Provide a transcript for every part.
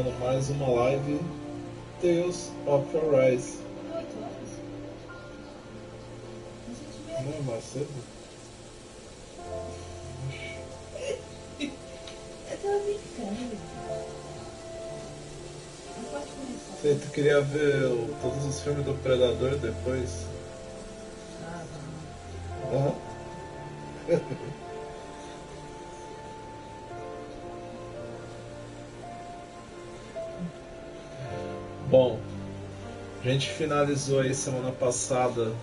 Mais uma live Tales of Arise. 8 horas? A gente vê. Não é mais cedo? Eu tava brincando. Não pode começar. Sei, tu queria ver todos os filmes do Predador depois? Ah, Aham. Bom, a gente finalizou aí semana passada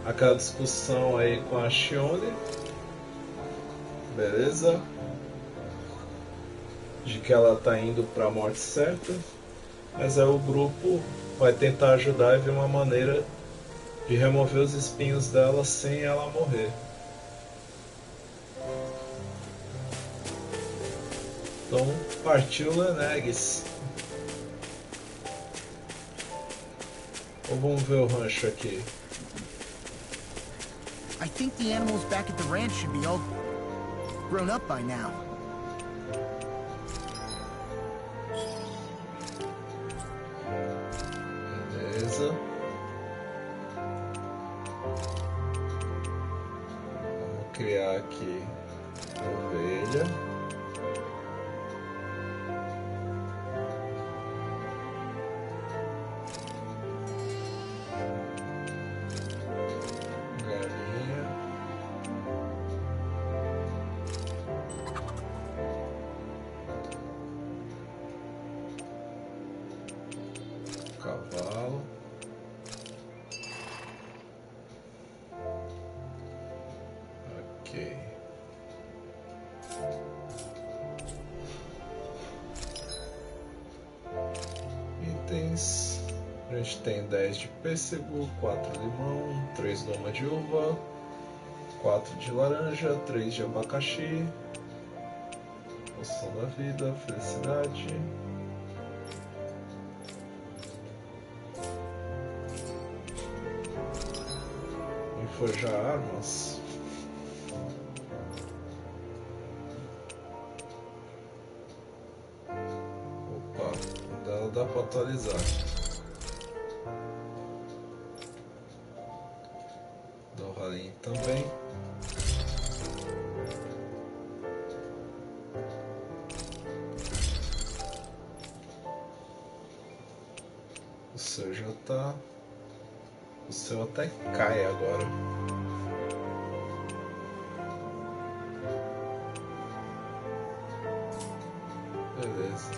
aquela discussão aí com a Shione, beleza? De que ela tá indo pra morte certa, mas aí o grupo vai tentar ajudar e ver uma maneira de remover os espinhos dela sem ela morrer. Então partiu Lenegues. Ou vamos ver o rancho aqui. I think the animals back at the ranch should be all grown up by now. Beleza. Vamos criar aqui ovelha. Galinha. Cavalo. Ok. Itens. A gente tem 10 de pêssego, 4 de limão, 3 goma de uva, 4 de laranja, 3 de abacaxi, poção da vida, felicidade. Forjar armas. Opa, dá pra atualizar. Dá o ralinho também. O seu já tá. O seu até cai agora. Beleza.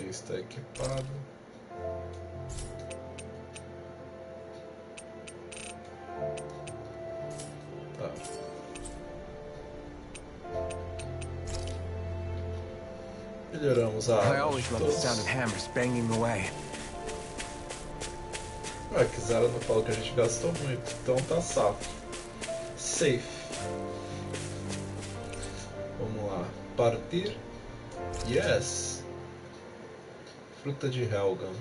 Está equipado. Tá. Melhoramos a I arma always de love the todos. sound of hammers banging away. Que Zara não falou que a gente gastou muito, então tá safo. Safe. Vamos lá. Partir. Yes. Fruta de Helgan.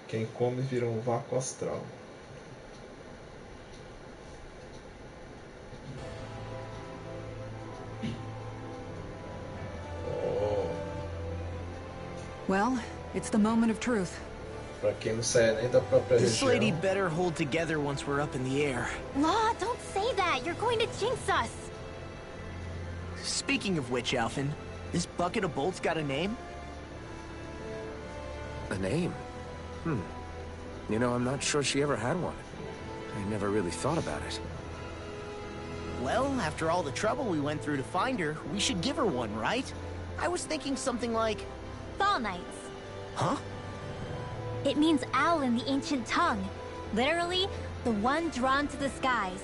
Quem come vira um vácuo astral. Oh. Well, it's the moment of truth. Pra quem não sai nem da própria This lady região. better hold together once we're up in the air. Law, don't say that. You're going to jinx us. Speaking of which, Alphen, this bucket of bolts got a name? A name? You know, I'm not sure she ever had one. I never really thought about it. Well, after all the trouble we went through to find her, we should give her one, right? I was thinking something like... Fall Knights. Huh? It means owl in the ancient tongue. Literally, the one drawn to the skies.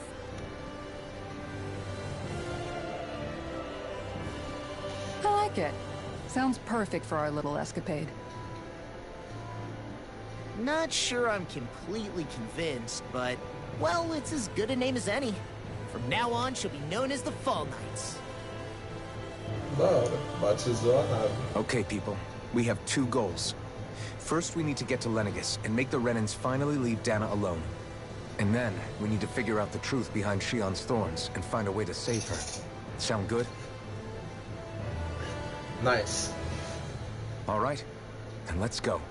market. Sounds perfect for our little escapade. Not sure I'm completely convinced, but, well, it's as good a name as any. From now on, she'll be known as the Fall Knights. Da hora. Batizou a nave. Okay, people. We have two goals. First, we need to get to Lenegus and make the Renans finally leave Dana alone. And then, we need to figure out the truth behind Shion's thorns and find a way to save her. Sound good? Nice. All right. Then let's go.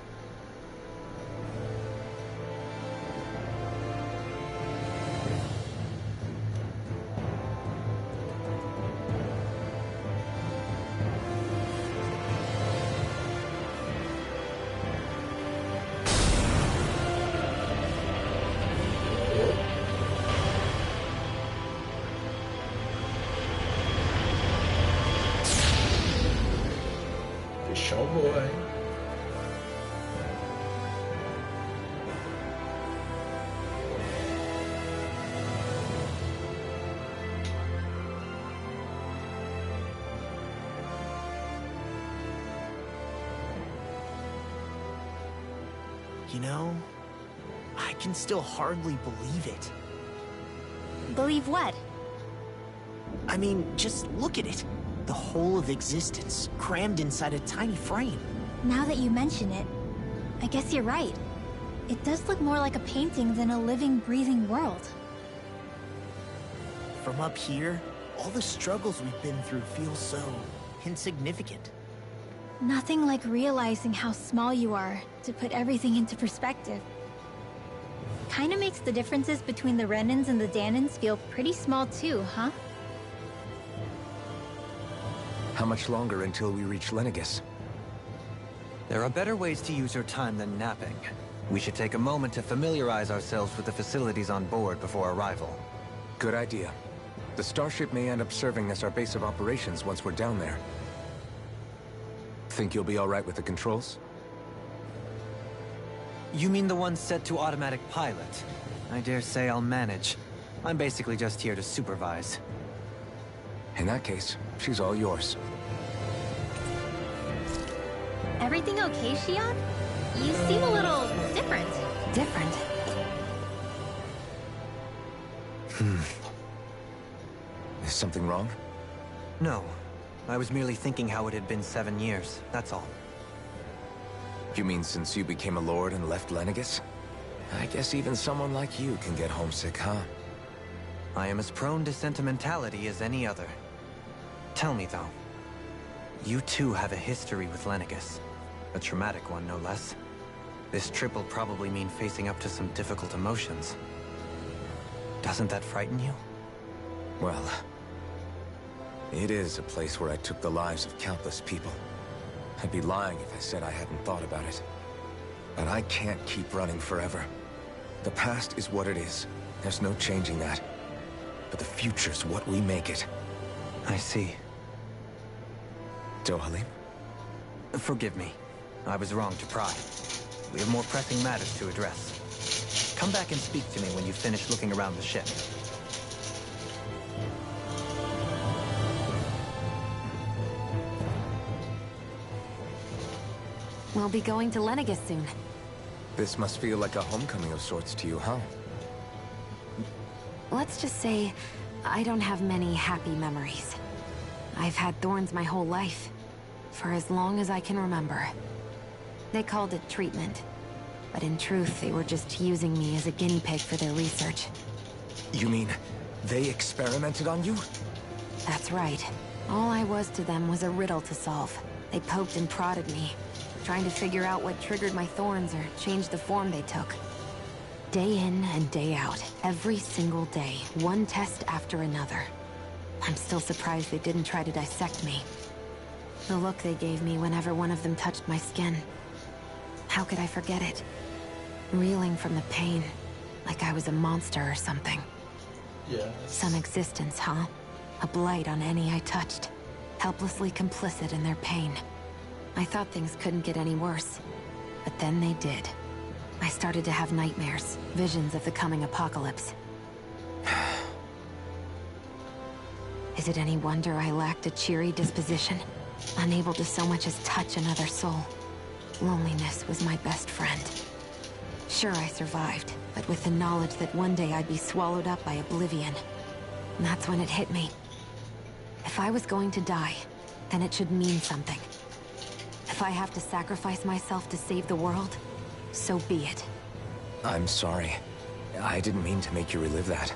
Bichão boa, hein? You know, I can still hardly believe it. Believe what? I mean, just look at it. The whole of existence, crammed inside a tiny frame. Now that you mention it, I guess you're right. It does look more like a painting than a living, breathing world. From up here, all the struggles we've been through feel so insignificant. Nothing like realizing how small you are to put everything into perspective. Kinda makes the differences between the Renans and the Danans feel pretty small too, huh? How much longer until we reach Lenegus? There are better ways to use your time than napping. We should take a moment to familiarize ourselves with the facilities on board before arrival. Good idea. The starship may end up serving as our base of operations once we're down there. Think you'll be all right with the controls? You mean the one set to automatic pilot? I dare say I'll manage. I'm basically just here to supervise. In that case, she's all yours. Everything okay, Shion? You seem a little different. Different. Is something wrong? No. I was merely thinking how it had been 7 years, that's all. You mean since you became a lord and left Lenegus? I guess even someone like you can get homesick, huh? I am as prone to sentimentality as any other. Tell me, though. You too have a history with Lenegus. A traumatic one, no less. This trip will probably mean facing up to some difficult emotions. Doesn't that frighten you? Well, it is a place where I took the lives of countless people. I'd be lying if I said I hadn't thought about it. But I can't keep running forever. The past is what it is. There's no changing that. But the future's what we make it. I see. Dohalim? Forgive me. I was wrong to pry. We have more pressing matters to address. Come back and speak to me when you finish looking around the ship. We'll be going to Lenegus soon. This must feel like a homecoming of sorts to you, huh? Let's just say, I don't have many happy memories. I've had thorns my whole life, for as long as I can remember. They called it treatment, but in truth, they were just using me as a guinea pig for their research. You mean, they experimented on you? That's right. All I was to them was a riddle to solve. They poked and prodded me, trying to figure out what triggered my thorns or changed the form they took. Day in and day out, every single day, one test after another. I'm still surprised they didn't try to dissect me. The look they gave me whenever one of them touched my skin. How could I forget it? Reeling from the pain, like I was a monster or something. Yes. Some existence, huh? A blight on any I touched. Helplessly complicit in their pain. I thought things couldn't get any worse. But then they did. I started to have nightmares, visions of the coming apocalypse. Is it any wonder I lacked a cheery disposition? unable to so much as touch another soul. Loneliness was my best friend. Sure, I survived, but with the knowledge that one day I'd be swallowed up by oblivion. And that's when it hit me. If I was going to die, then it should mean something. If I have to sacrifice myself to save the world, so be it. I'm sorry. I didn't mean to make you relive that.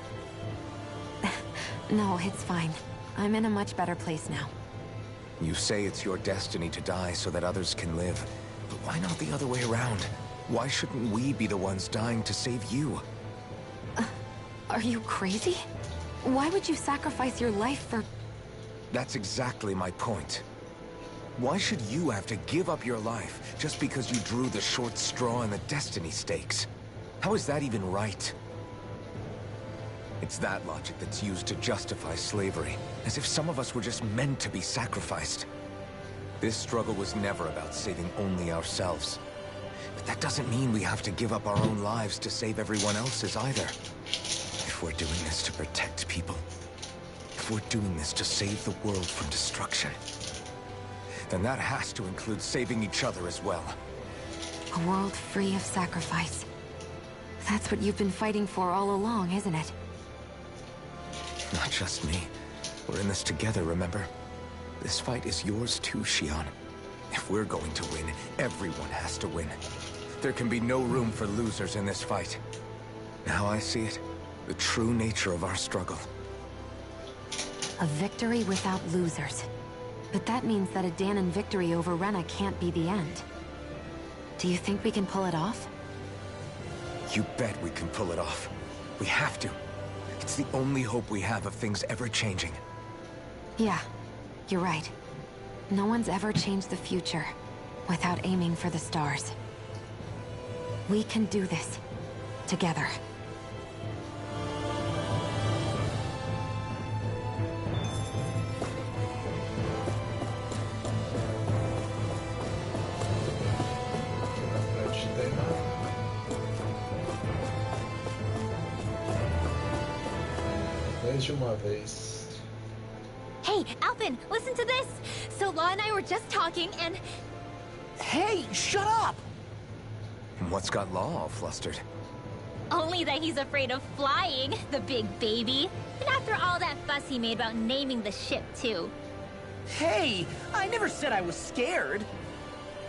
No, it's fine. I'm in a much better place now. You say it's your destiny to die so that others can live. But why not the other way around? Why shouldn't we be the ones dying to save you? Are you crazy? Why would you sacrifice your life for... That's exactly my point. Why should you have to give up your life just because you drew the short straw in the destiny stakes? How is that even right? It's that logic that's used to justify slavery, as if some of us were just meant to be sacrificed. This struggle was never about saving only ourselves. But that doesn't mean we have to give up our own lives to save everyone else's either. If we're doing this to protect people, if we're doing this to save the world from destruction, then that has to include saving each other as well. A world free of sacrifice. That's what you've been fighting for all along, isn't it? Not just me. We're in this together, remember? This fight is yours too, Xion. If we're going to win, everyone has to win. There can be no room for losers in this fight. Now I see it. The true nature of our struggle. A victory without losers. But that means that a Dahnan victory over Rena can't be the end. Do you think we can pull it off? You bet we can pull it off. We have to. It's the only hope we have of things ever changing. Yeah, you're right. No one's ever changed the future without aiming for the stars. We can do this. Together. De uma vez. Hey, Alphen, listen to this! So Law and I were just talking and... Hey, shut up! And what's got Law all flustered? Only that he's afraid of flying, the big baby. And after all that fuss he made about naming the ship, too. Hey, I never said I was scared.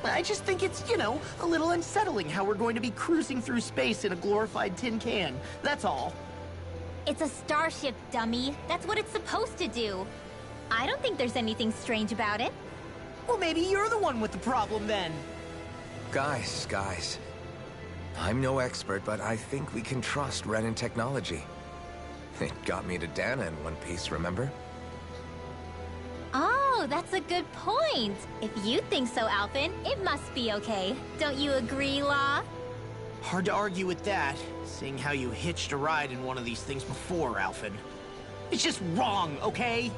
I just think it's, you know, a little unsettling how we're going to be cruising through space in a glorified tin can. That's all. It's a starship, dummy. That's what it's supposed to do. I don't think there's anything strange about it. Well, maybe you're the one with the problem then. Guys. I'm no expert, but I think we can trust Renan technology. It got me to Dana in one piece, remember? Oh, that's a good point. If you think so, Alphen, it must be okay. Don't you agree, Law? Hard to argue with that, seeing how you hitched a ride in one of these things before, Alphen. It's just wrong, okay?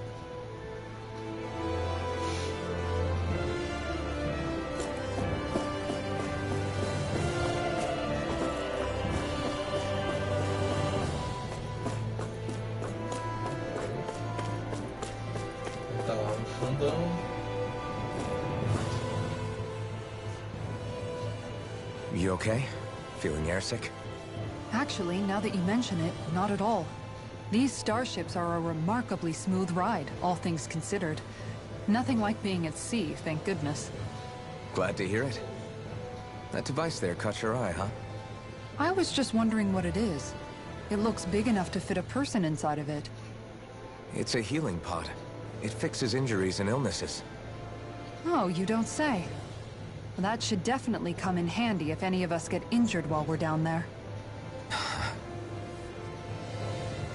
Tá lá no fundão. You okay? Feeling airsick? Actually, now that you mention it, not at all. These starships are a remarkably smooth ride, all things considered. Nothing like being at sea, thank goodness. Glad to hear it. That device there caught your eye, huh? I was just wondering what it is. It looks big enough to fit a person inside of it. It's a healing pod. It fixes injuries and illnesses. Oh, you don't say. Well, that should definitely come in handy if any of us get injured while we're down there.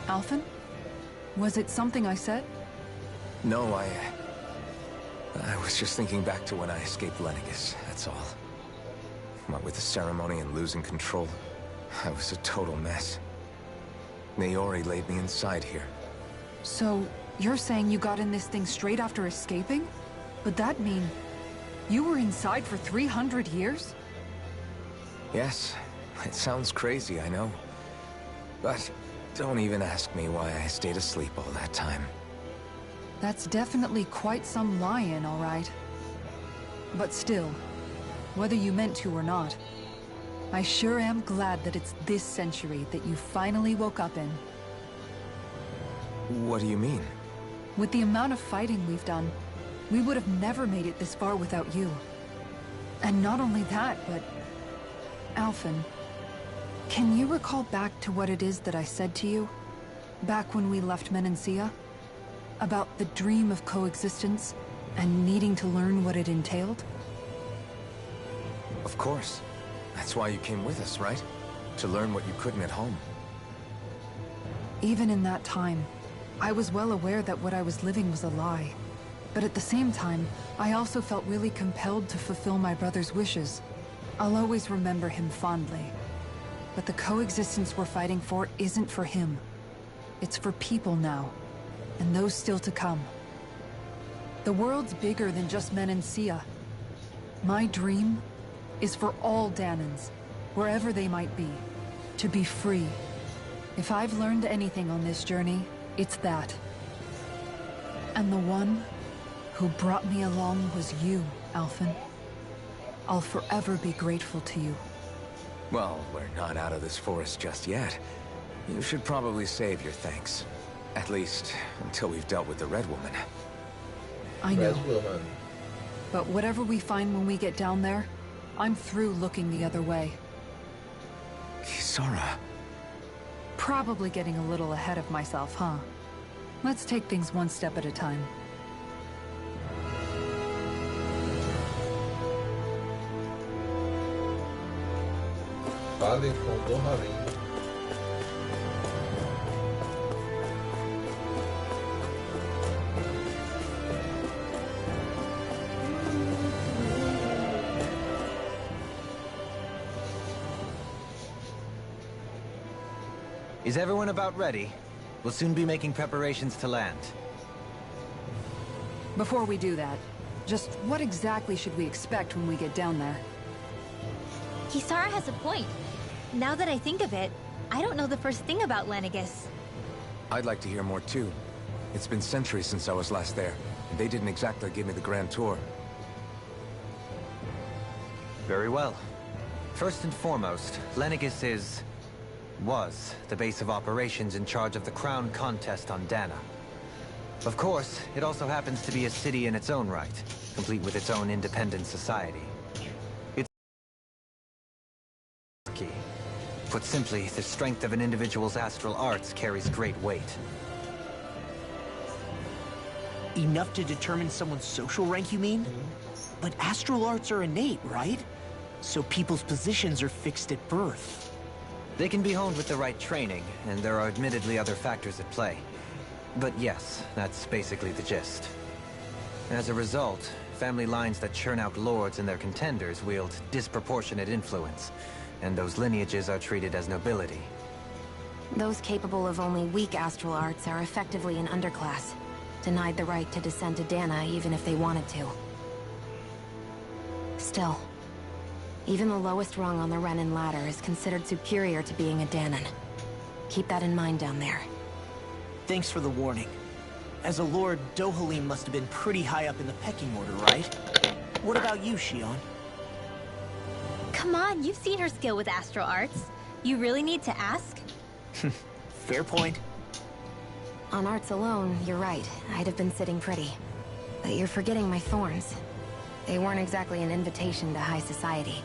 Alphen? Was it something I said? No, I was just thinking back to when I escaped Lennigus, that's all. What with the ceremony and losing control, I was a total mess. Naori laid me inside here. So, you're saying you got in this thing straight after escaping? Would that mean you were inside for 300 years? Yes, it sounds crazy, I know. But don't even ask me why I stayed asleep all that time. That's definitely quite some lie-in, all right. But still, whether you meant to or not, I sure am glad that it's this century that you finally woke up in. What do you mean? With the amount of fighting we've done, we would have never made it this far without you. And not only that, but... Alphen, can you recall back to what it is that I said to you? Back when we left Menancia? About the dream of coexistence, and needing to learn what it entailed? Of course. That's why you came with us, right? To learn what you couldn't at home. Even in that time, I was well aware that what I was living was a lie. But at the same time, I also felt really compelled to fulfill my brother's wishes. I'll always remember him fondly. But the coexistence we're fighting for isn't for him. It's for people now, and those still to come. The world's bigger than just Menancia. My dream is for all Danans, wherever they might be, to be free. If I've learned anything on this journey, it's that. And the one who brought me along was you, Alphen. I'll forever be grateful to you. Well, we're not out of this forest just yet. You should probably save your thanks. At least, until we've dealt with the Red Woman. I know. Red Woman. But whatever we find when we get down there, I'm through looking the other way. Kisara. Probably getting a little ahead of myself, huh? Let's take things one step at a time. Fale com Dohalim. Is everyone about ready? We'll soon be making preparations to land. Before we do that, just what exactly should we expect when we get down there? Kisara has a point. Now that I think of it, I don't know the first thing about Lenegis. I'd like to hear more too. It's been centuries since I was last there, and they didn't exactly give me the grand tour. Very well. First and foremost, Lenegis was the base of operations in charge of the crown contest on Dana. Of course, it also happens to be a city in its own right, complete with its own independent society. It's key. Put simply, the strength of an individual's astral arts carries great weight. Enough to determine someone's social rank, you mean? But astral arts are innate, right? So people's positions are fixed at birth. They can be honed with the right training, and there are admittedly other factors at play. But yes, that's basically the gist. As a result, family lines that churn out lords and their contenders wield disproportionate influence, and those lineages are treated as nobility. Those capable of only weak astral arts are effectively an underclass, denied the right to descend to Dana even if they wanted to. Still, even the lowest rung on the Renin ladder is considered superior to being a Danan. Keep that in mind down there. Thanks for the warning. As a lord, Dohalim must have been pretty high up in the pecking order, right? What about you, Shion? Come on, you've seen her skill with astral arts. You really need to ask? Fair point. On arts alone, you're right. I'd have been sitting pretty. But you're forgetting my thorns. They weren't exactly an invitation to high society.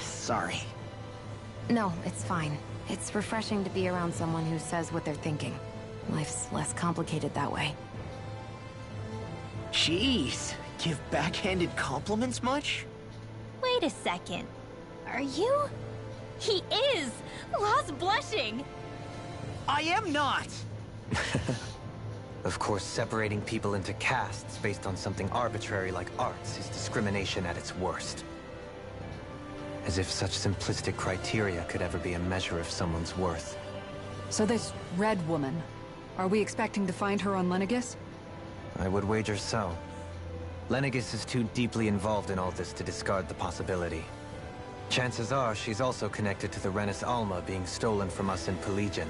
Sorry. No, it's fine. It's refreshing to be around someone who says what they're thinking. Life's less complicated that way. Jeez, give backhanded compliments much? Wait a second. Are you? He is! Law's blushing! I am not! Of course, separating people into castes based on something arbitrary like arts is discrimination at its worst. As if such simplistic criteria could ever be a measure of someone's worth. So this Red Woman, are we expecting to find her on Lenegis? I would wager so. Lenegis is too deeply involved in all this to discard the possibility. Chances are she's also connected to the Renis Alma being stolen from us in Pelegion.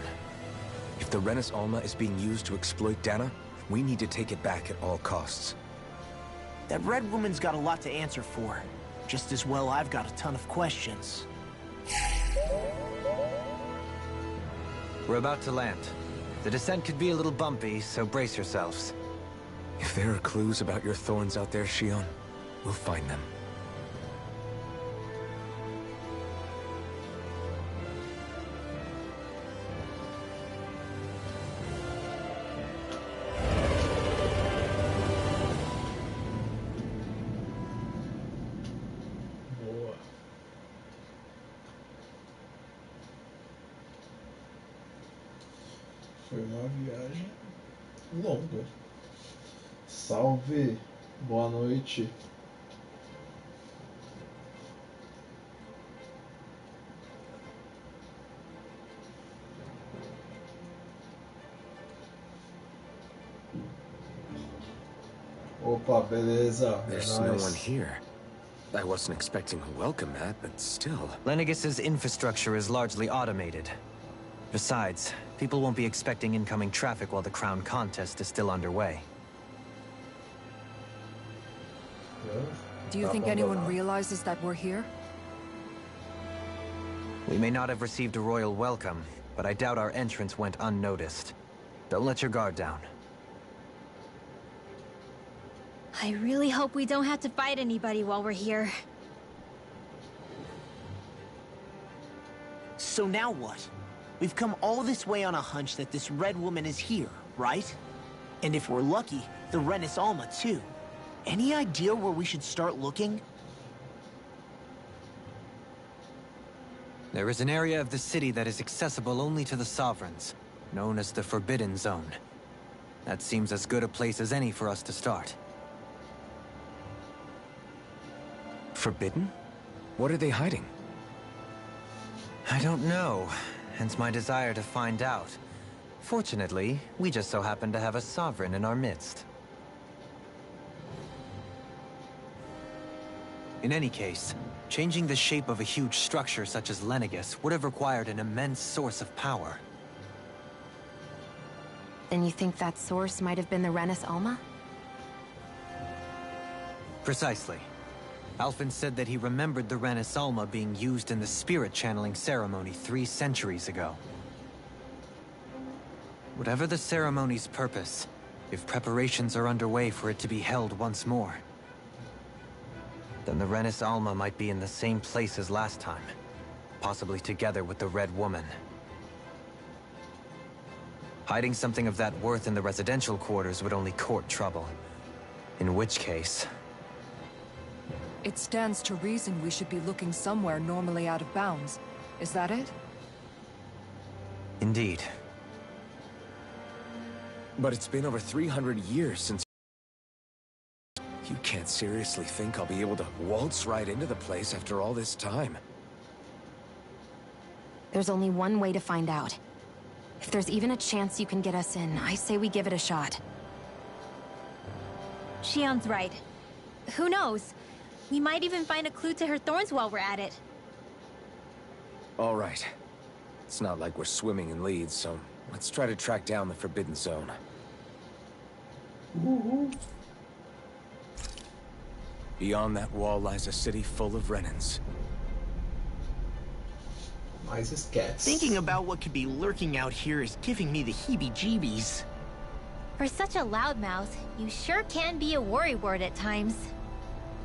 If the Renis Alma is being used to exploit Dana, we need to take it back at all costs. That red woman's got a lot to answer for. Just as well I've got a ton of questions. We're about to land. The descent could be a little bumpy, so brace yourselves. If there are clues about your thorns out there, Shion, we'll find them. Boa. Foi uma viagem longa. Salve, boa noite. Opa, beleza. There's no one here. I wasn't expecting to welcome that, but still. Lenegus's infrastructure is largely automated. Besides, people won't be expecting incoming traffic while the crown contest is still underway. Do you think anyone realizes that we're here? We may not have received a royal welcome, but I doubt our entrance went unnoticed. Don't let your guard down. I really hope we don't have to fight anybody while we're here. So now what? We've come all this way on a hunch that this red woman is here, right? And if we're lucky, the Renis Alma too. Any idea where we should start looking? There is an area of the city that is accessible only to the Sovereigns, known as the Forbidden Zone. That seems as good a place as any for us to start. Forbidden? What are they hiding? I don't know, hence my desire to find out. Fortunately, we just so happen to have a Sovereign in our midst. In any case, changing the shape of a huge structure such as Lenegis would have required an immense source of power. Then you think that source might have been the Renis Alma? Precisely. Alphen said that he remembered the Renis Alma being used in the spirit channeling ceremony 3 centuries ago. Whatever the ceremony's purpose, if preparations are underway for it to be held once more, then the Renis Alma might be in the same place as last time, possibly together with the Red Woman. Hiding something of that worth in the residential quarters would only court trouble. In which case... It stands to reason we should be looking somewhere normally out of bounds. Is that it? Indeed. But it's been over 300 years since... You can't seriously think I'll be able to waltz right into the place after all this time. There's only one way to find out. If there's even a chance you can get us in, I say we give it a shot. Shion's right. Who knows? We might even find a clue to her thorns while we're at it. All right. It's not like we're swimming in leads, so let's try to track down the Forbidden Zone. Beyond that wall lies a city full of Renins. Mais esquece. Thinking about what could be lurking out here is giving me the heebie-jeebies. For such a loudmouth, you sure can be a worrywart at times.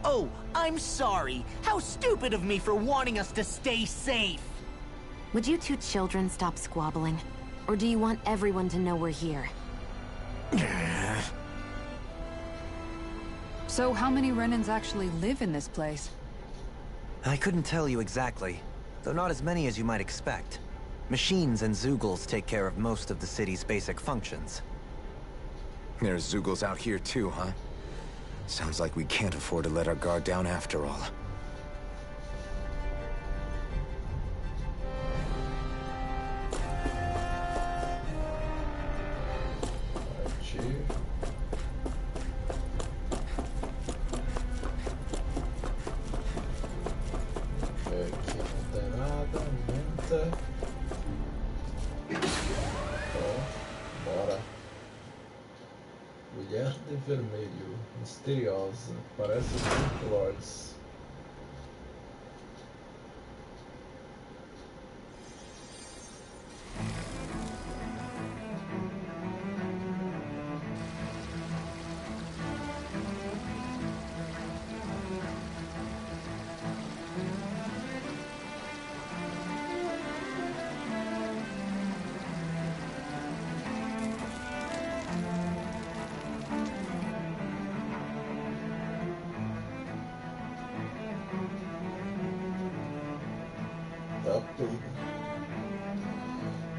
Oh, I'm sorry. How stupid of me for wanting us to stay safe. Would you two children stop squabbling? Or do you want everyone to know we're here? So how many Renins actually live in this place? I couldn't tell you exactly, though not as many as you might expect. Machines and Zeugles take care of most of the city's basic functions. There's Zeugles out here too, huh? Sounds like we can't afford to let our guard down after all. Partir. Aqui não tem nada, aumenta. Ó. mulher de vermelho, misteriosa, parece os Lords. Tá tudo.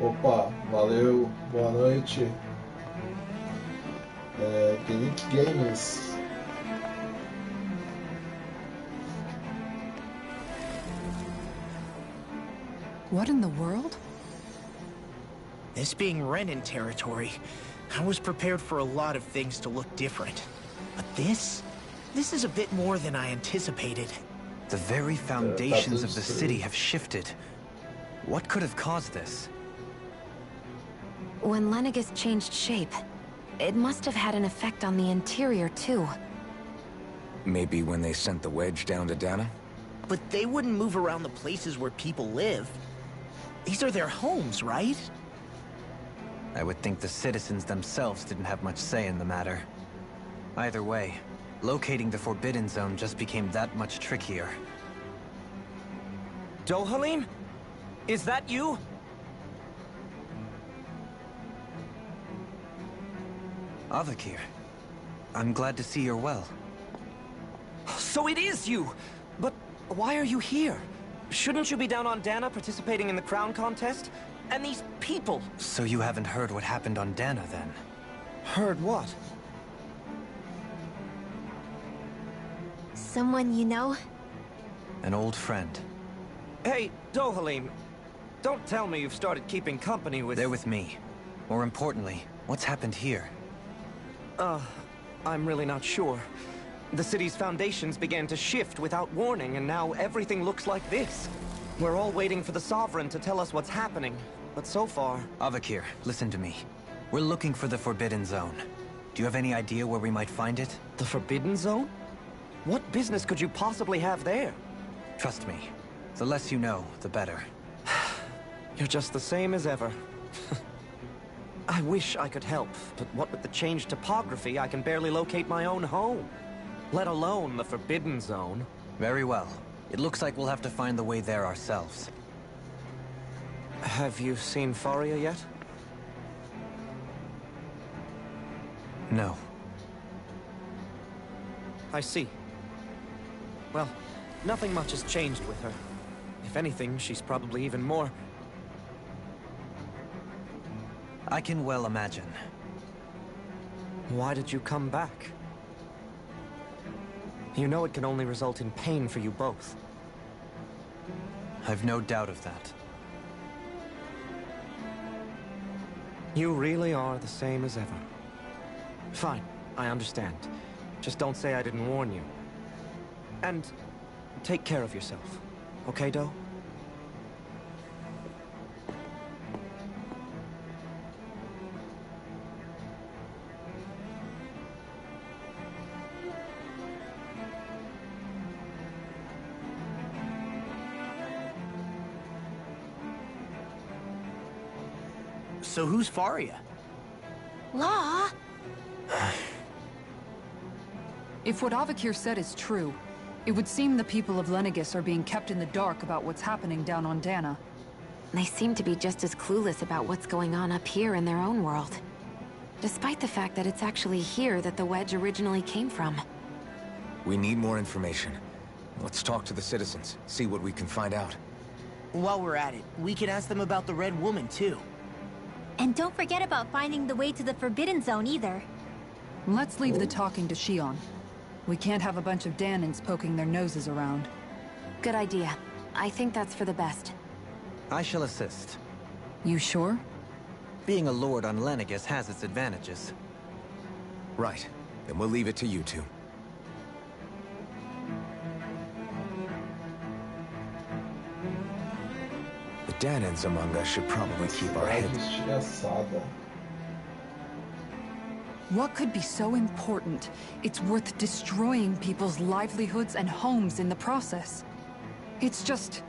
Opa, valeu, boa noite. Genic Games. What in the world? This being Renin territory, I was prepared for a lot of things to look different. But this is a bit more than I anticipated. The very foundations of the city have shifted. What could have caused this? When Lenegis changed shape, it must have had an effect on the interior, too. Maybe when they sent the wedge down to Dana? But they wouldn't move around the places where people live. These are their homes, right? I would think the citizens themselves didn't have much say in the matter. Either way, locating the Forbidden Zone just became that much trickier. Dohalim? Is that you? Avakir, I'm glad to see you're well. So it is you! But why are you here? Shouldn't you be down on Dana participating in the crown contest? And these people! So you haven't heard what happened on Dana, then? Heard what? Someone you know? An old friend. Hey, Dohalim, don't tell me you've started keeping company with... They're with me. More importantly, what's happened here? I'm really not sure. The city's foundations began to shift without warning, and now everything looks like this. We're all waiting for the Sovereign to tell us what's happening, but so far... Avakir, listen to me. We're looking for the Forbidden Zone. Do you have any idea where we might find it? The Forbidden Zone? What business could you possibly have there? Trust me. The less you know, the better. You're just the same as ever. I wish I could help, but what with the changed topography, I can barely locate my own home. Let alone the Forbidden Zone. Very well. It looks like we'll have to find the way there ourselves. Have you seen Faria yet? No. I see. Well, nothing much has changed with her. If anything, she's probably even more... I can well imagine. Why did you come back? You know it can only result in pain for you both. I've no doubt of that. You really are the same as ever. Fine, I understand. Just don't say I didn't warn you. And take care of yourself. Okay, Doe? So who's Faria? Law? If what Avakir said is true, it would seem the people of Lenegis are being kept in the dark about what's happening down on Dana. They seem to be just as clueless about what's going on up here in their own world. Despite the fact that it's actually here that the wedge originally came from. We need more information. Let's talk to the citizens, see what we can find out. While we're at it, we can ask them about the Red Woman, too. And don't forget about finding the way to the Forbidden Zone either. Let's leave the talking to Shion. We can't have a bunch of Danans poking their noses around. Good idea. I think that's for the best. I shall assist. You sure? Being a lord on Lenegis has its advantages. Right. Then we'll leave it to you two. The Danans among us should probably keep our heads... Estilhaçada. What could be so important it's worth destroying people's livelihoods and homes in the process? It's just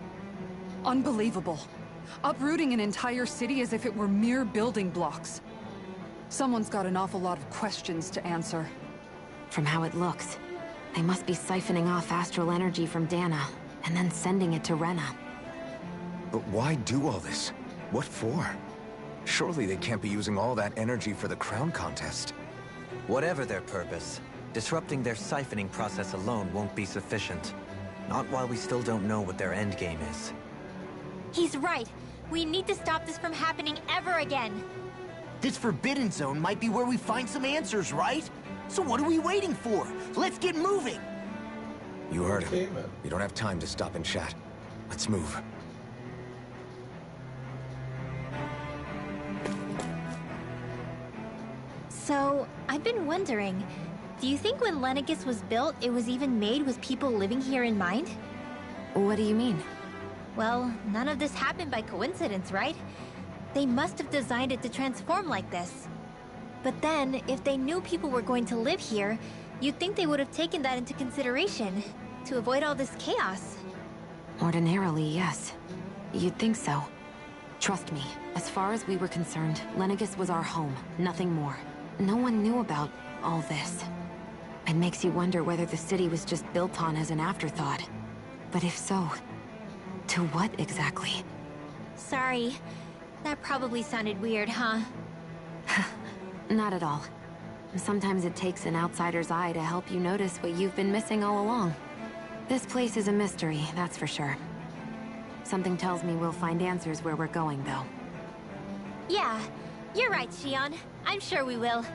unbelievable. Uprooting an entire city as if it were mere building blocks. Someone's got an awful lot of questions to answer. From how it looks, they must be siphoning off astral energy from Dana, and then sending it to Rena. But why do all this? What for? Surely they can't be using all that energy for the crown contest. Whatever their purpose, disrupting their siphoning process alone won't be sufficient. Not while we still don't know what their endgame is. He's right. We need to stop this from happening ever again. This Forbidden Zone might be where we find some answers, right? So what are we waiting for? Let's get moving! You heard him. Okay, man. We don't have time to stop and chat. Let's move. So, I've been wondering, do you think when Lenegis was built, it was even made with people living here in mind? What do you mean? Well, none of this happened by coincidence, right? They must have designed it to transform like this. But then, if they knew people were going to live here, you'd think they would have taken that into consideration, to avoid all this chaos. Ordinarily, yes. You'd think so. Trust me, as far as we were concerned, Lenegis was our home, nothing more. No one knew about all this. It makes you wonder whether the city was just built on as an afterthought. But if so, to what exactly? Sorry. That probably sounded weird, huh? Not at all. Sometimes it takes an outsider's eye to help you notice what you've been missing all along. This place is a mystery, that's for sure. Something tells me we'll find answers where we're going, though. Yeah, you're right, Shion. I'm sure we will.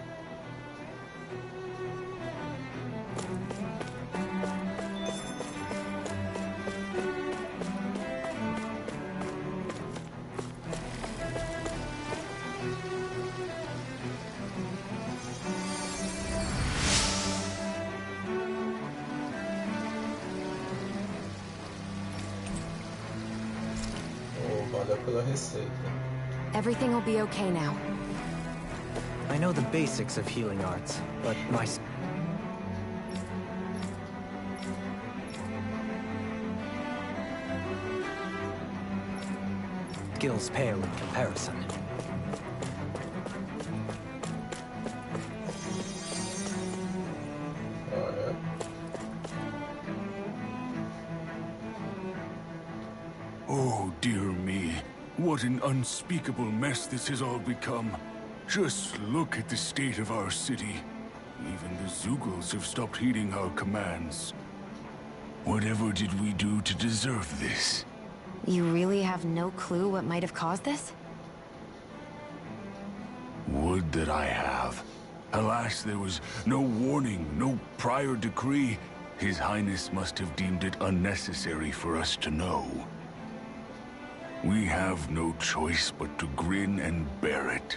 Valeu pela receita. Everything will be okay now. I know the basics of healing arts, but my skills pale in comparison. Olha. Oh, dear me. What an unspeakable mess this has all become. Just look at the state of our city. Even the Zeugles have stopped heeding our commands. Whatever did we do to deserve this? You really have no clue what might have caused this? Would that I have. Alas, there was no warning, no prior decree. His Highness must have deemed it unnecessary for us to know. We have no choice but to grin and bear it.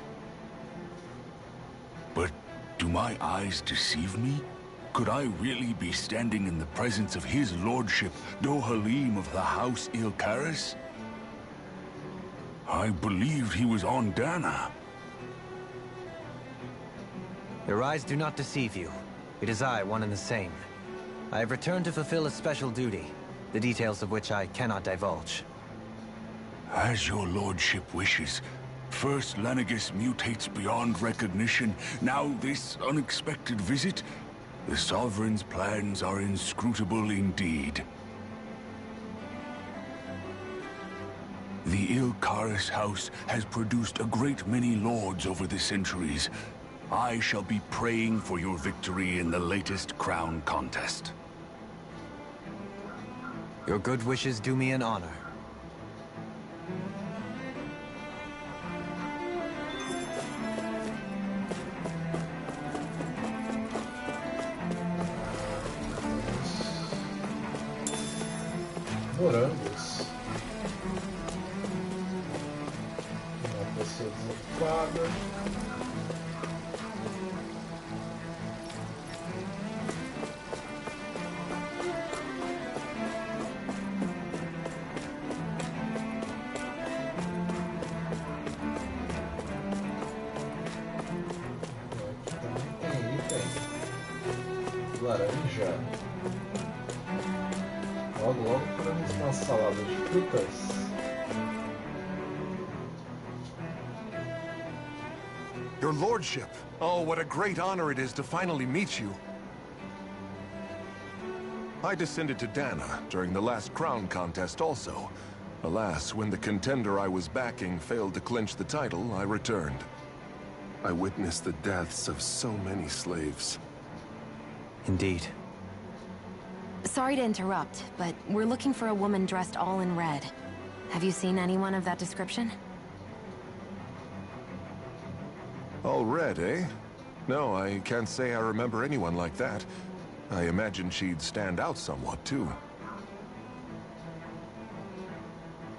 But do my eyes deceive me? Could I really be standing in the presence of his lordship, Dohalim of the House Ilkaris? I believed he was on Dana. Your eyes do not deceive you. It is I, one and the same. I have returned to fulfill a special duty, the details of which I cannot divulge. As your lordship wishes. First Lenegis mutates beyond recognition, now this unexpected visit. The Sovereign's plans are inscrutable indeed. The Ilkaris house has produced a great many lords over the centuries. I shall be praying for your victory in the latest crown contest. Your good wishes do me an honor. Morangos. Uma pessoa desocupada. Aqui também tem laranja. Logo faremos uma salada de frutas. Your lordship. Oh, what a great honor it is to finally meet you. I descended to Dana during the last crown contest also. Alas, when the contender I was backing failed to clinch the title, I returned. I witnessed the deaths of so many slaves. Indeed. Sorry to interrupt, but we're looking for a woman dressed all in red. Have you seen anyone of that description? All red, eh? No, I can't say I remember anyone like that. I imagine she'd stand out somewhat, too.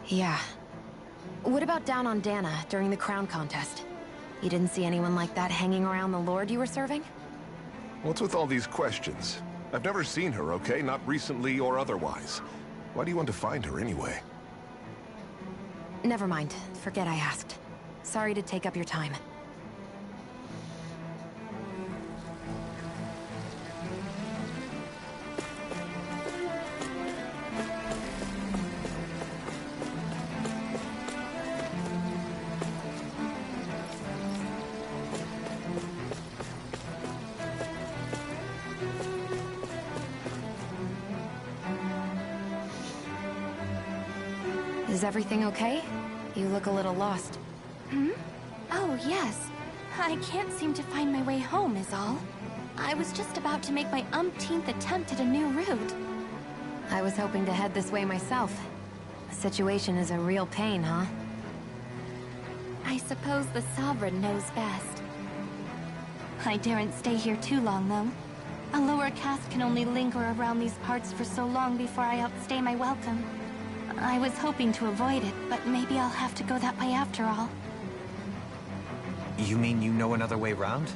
Yeah. What about down on Dana during the crown contest? You didn't see anyone like that hanging around the lord you were serving? What's with all these questions? I've never seen her, okay? Not recently or otherwise. Why do you want to find her anyway? Never mind. Forget I asked. Sorry to take up your time. Is everything okay? You look a little lost. Hmm? Oh, yes. I can't seem to find my way home, is all. I was just about to make my umpteenth attempt at a new route. I was hoping to head this way myself. The situation is a real pain, huh? I suppose the Sovereign knows best. I daren't stay here too long, though. A lower caste can only linger around these parts for so long before I outstay my welcome. I was hoping to avoid it, but maybe I'll have to go that way after all. You mean you know another way round?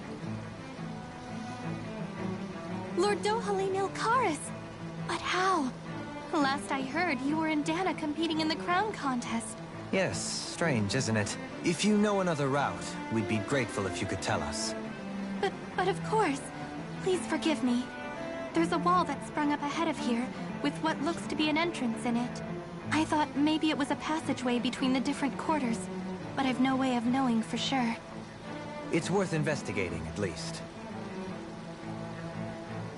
Lord Dohalim Ilkaris! But how? Last I heard, you were in Dana competing in the crown contest. Yes, strange, isn't it? If you know another route, we'd be grateful if you could tell us. But of course. Please forgive me. There's a wall that sprung up ahead of here, with what looks to be an entrance in it. I thought maybe it was a passageway between the different quarters, but I've no way of knowing for sure. It's worth investigating, at least.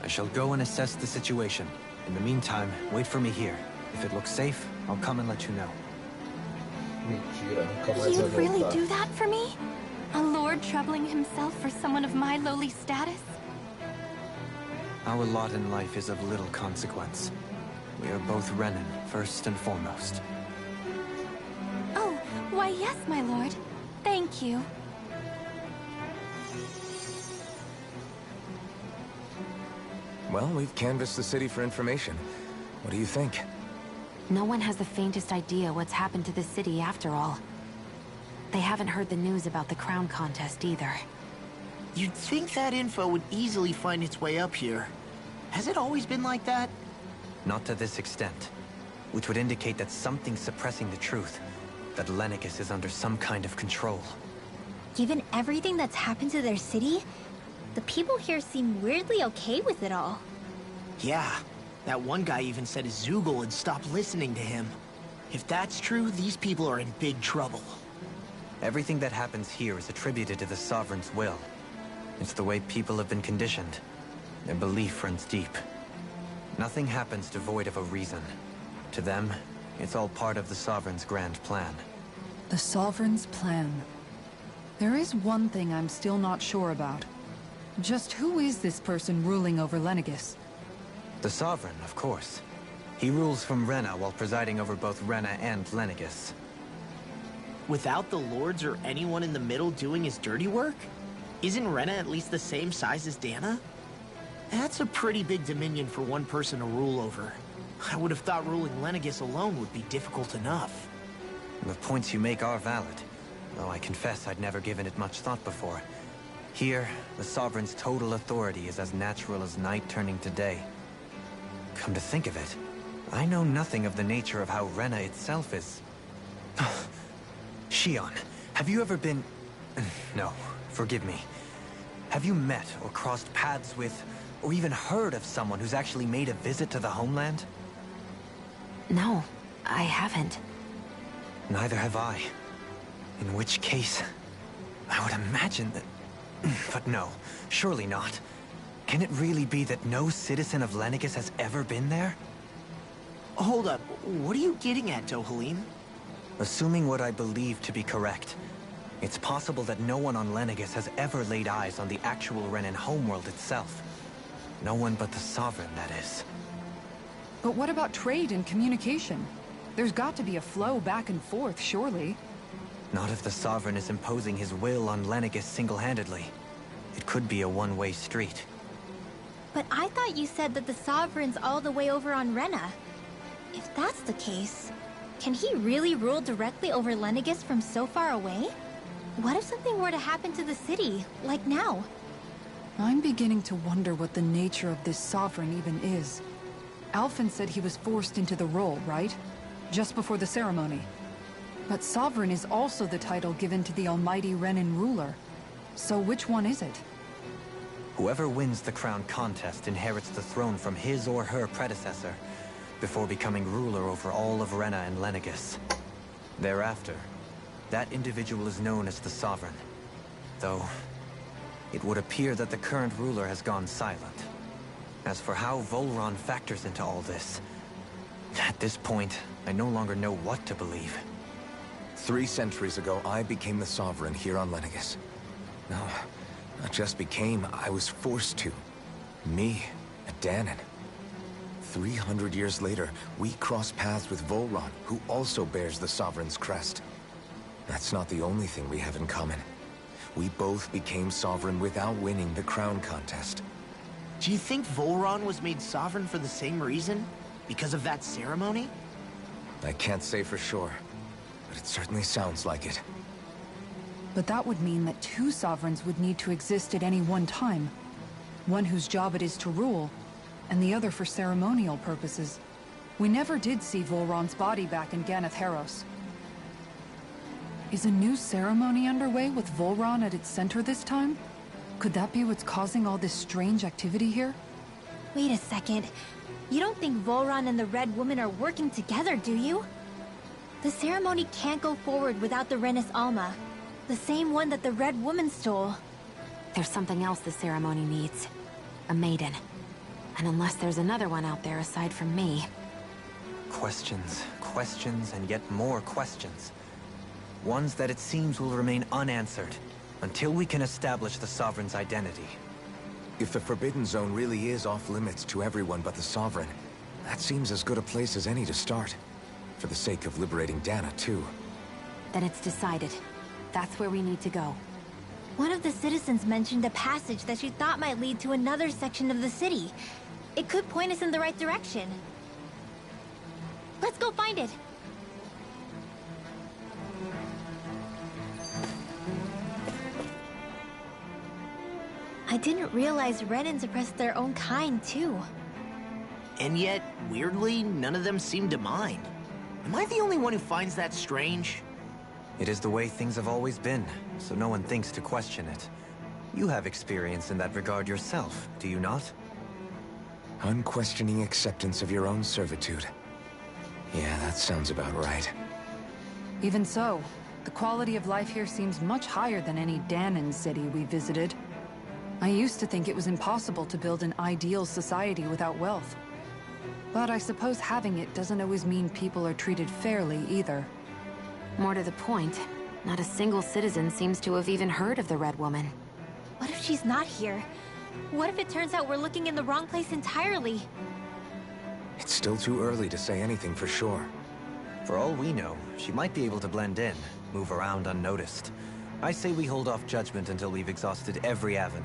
I shall go and assess the situation. In the meantime, wait for me here. If it looks safe, I'll come and let you know. Mentira, nunca mais vai You'd really voltar. do that for me? A lord troubling himself for someone of my lowly status? Our lot in life is of little consequence. We are both Renan, first and foremost. Oh, why yes, my lord. Thank you. Well, we've canvassed the city for information. What do you think? No one has the faintest idea what's happened to the city after all. They haven't heard the news about the crown contest either. You'd think that info would easily find its way up here. Has it always been like that? Not to this extent. Which would indicate that something's suppressing the truth. That Lennicus is under some kind of control. Given everything that's happened to their city, the people here seem weirdly okay with it all. Yeah. That one guy even said his Zoogle had stopped listening to him. If that's true, these people are in big trouble. Everything that happens here is attributed to the Sovereign's will. It's the way people have been conditioned. Their belief runs deep. Nothing happens devoid of a reason. To them, it's all part of the Sovereign's grand plan. The Sovereign's plan. There is one thing I'm still not sure about. Just who is this person ruling over Lennicus? The Sovereign, of course. He rules from Rena while presiding over both Rena and Lennicus. Without the lords or anyone in the middle doing his dirty work? Isn't Rena at least the same size as Dana? That's a pretty big dominion for one person to rule over. I would have thought ruling Lennicus alone would be difficult enough. The points you make are valid, though I confess I'd never given it much thought before. Here, the Sovereign's total authority is as natural as night turning to day. Come to think of it, I know nothing of the nature of how Rena itself is. Shion, have you ever been... No, forgive me. Have you met or crossed paths with, or even heard of someone who's actually made a visit to the homeland? No, I haven't. Neither have I. In which case, I would imagine that... But no, surely not. Can it really be that no citizen of Lenegis has ever been there? Hold up, what are you getting at, Dohalim? Assuming what I believe to be correct, it's possible that no one on Lenegis has ever laid eyes on the actual Renan homeworld itself. No one but the Sovereign, that is. But what about trade and communication? There's got to be a flow back and forth, surely. Not if the Sovereign is imposing his will on Lenegis single-handedly. It could be a one-way street. But I thought you said that the Sovereign's all the way over on Rena. If that's the case, can he really rule directly over Lenegis from so far away? What if something were to happen to the city, like now? I'm beginning to wonder what the nature of this Sovereign even is. Alphen said he was forced into the role, right? Just before the ceremony. But Sovereign is also the title given to the almighty Renan ruler. So which one is it? Whoever wins the crown contest inherits the throne from his or her predecessor, before becoming ruler over all of Rena and Lenegis. Thereafter, that individual is known as the Sovereign. Though, it would appear that the current ruler has gone silent. As for how Volron factors into all this, at this point, I no longer know what to believe. 3 centuries ago, I became the Sovereign here on Lenegis. No, not just became, I was forced to. Me, a Danon. 300 years later, we cross paths with Volron, who also bears the Sovereign's crest. That's not the only thing we have in common. We both became Sovereign without winning the crown contest. Do you think Volron was made sovereign for the same reason? Because of that ceremony? I can't say for sure, but it certainly sounds like it. But that would mean that 2 sovereigns would need to exist at any one time. One whose job it is to rule, and the other for ceremonial purposes. We never did see Volron's body back in Ganath Haros. Is a new ceremony underway with Volron at its center this time? Could that be what's causing all this strange activity here? Wait a second. You don't think Volron and the Red Woman are working together, do you? The ceremony can't go forward without the Renis Alma. The same one that the Red Woman stole. There's something else the ceremony needs. A maiden. And unless there's another one out there aside from me... Questions, questions, and yet more questions. Ones that it seems will remain unanswered, until we can establish the Sovereign's identity. If the Forbidden Zone really is off-limits to everyone but the Sovereign, that seems as good a place as any to start. For the sake of liberating Dana, too. Then it's decided. That's where we need to go. One of the citizens mentioned a passage that she thought might lead to another section of the city. It could point us in the right direction. Let's go find it! I didn't realize Renans oppressed their own kind, too. And yet, weirdly, none of them seem to mind. Am I the only one who finds that strange? It is the way things have always been, so no one thinks to question it. You have experience in that regard yourself, do you not? Unquestioning acceptance of your own servitude. Yeah, that sounds about right. Even so, the quality of life here seems much higher than any Danon city we visited. I used to think it was impossible to build an ideal society without wealth. But I suppose having it doesn't always mean people are treated fairly either. More to the point, not a single citizen seems to have even heard of the Red Woman. What if she's not here? What if it turns out we're looking in the wrong place entirely? It's still too early to say anything for sure. For all we know, she might be able to blend in, move around unnoticed. I say we hold off judgment until we've exhausted every avenue.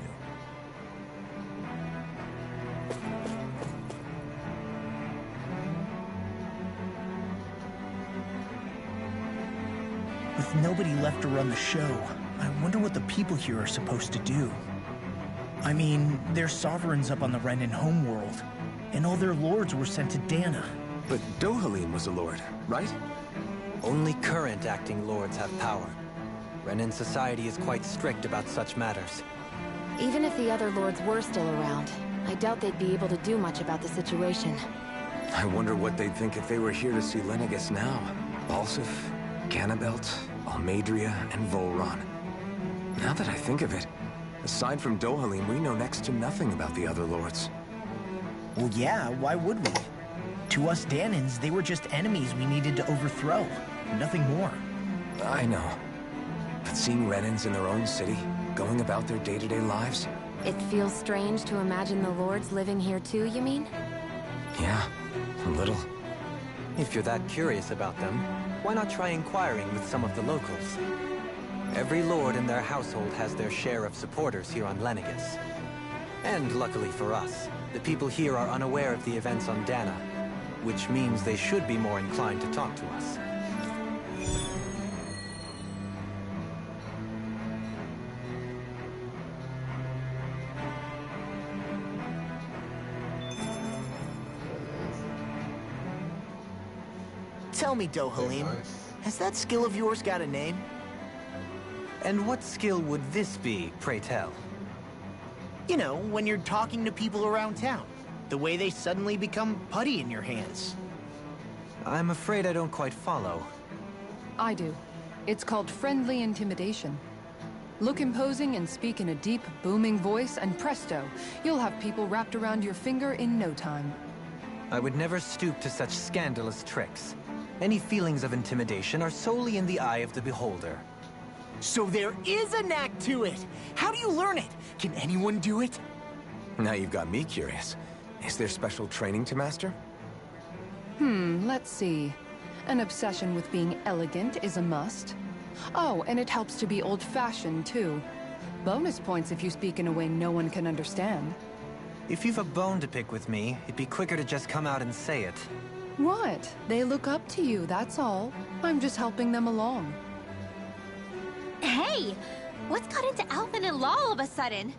With nobody left to run the show, I wonder what the people here are supposed to do. I mean, they're sovereigns up on the Renan homeworld, and all their lords were sent to Dana. But Dohalim was a lord, right? Only current acting lords have power. Renan society is quite strict about such matters. Even if the other lords were still around, I doubt they'd be able to do much about the situation. I wonder what they'd think if they were here to see Lenegis now. Balsif, Ganabelt, Almadria, and Volron. Now that I think of it, aside from Dohalim, we know next to nothing about the other lords. Well, yeah, why would we? To us Danans, they were just enemies we needed to overthrow. Nothing more. I know. But seeing Renans in their own city, going about their day-to-day lives... It feels strange to imagine the lords living here too, you mean? Yeah, a little. If you're that curious about them, why not try inquiring with some of the locals? Every lord in their household has their share of supporters here on Lenegis. And luckily for us, the people here are unaware of the events on Dana, which means they should be more inclined to talk to us. Tell me, Dohalim, has that skill of yours got a name? And what skill would this be, pray tell? You know, when you're talking to people around town. The way they suddenly become putty in your hands. I'm afraid I don't quite follow. I do. It's called friendly intimidation. Look imposing and speak in a deep, booming voice, and presto, you'll have people wrapped around your finger in no time. I would never stoop to such scandalous tricks. Any feelings of intimidation are solely in the eye of the beholder. So there is a knack to it! How do you learn it? Can anyone do it? Now you've got me curious. Is there special training to master? Let's see. An obsession with being elegant is a must. Oh, and it helps to be old-fashioned, too. Bonus points if you speak in a way no one can understand. If you've a bone to pick with me, it'd be quicker to just come out and say it. What? They look up to you, that's all. I'm just helping them along. Hey! What's got into Alvin and Law all of a sudden?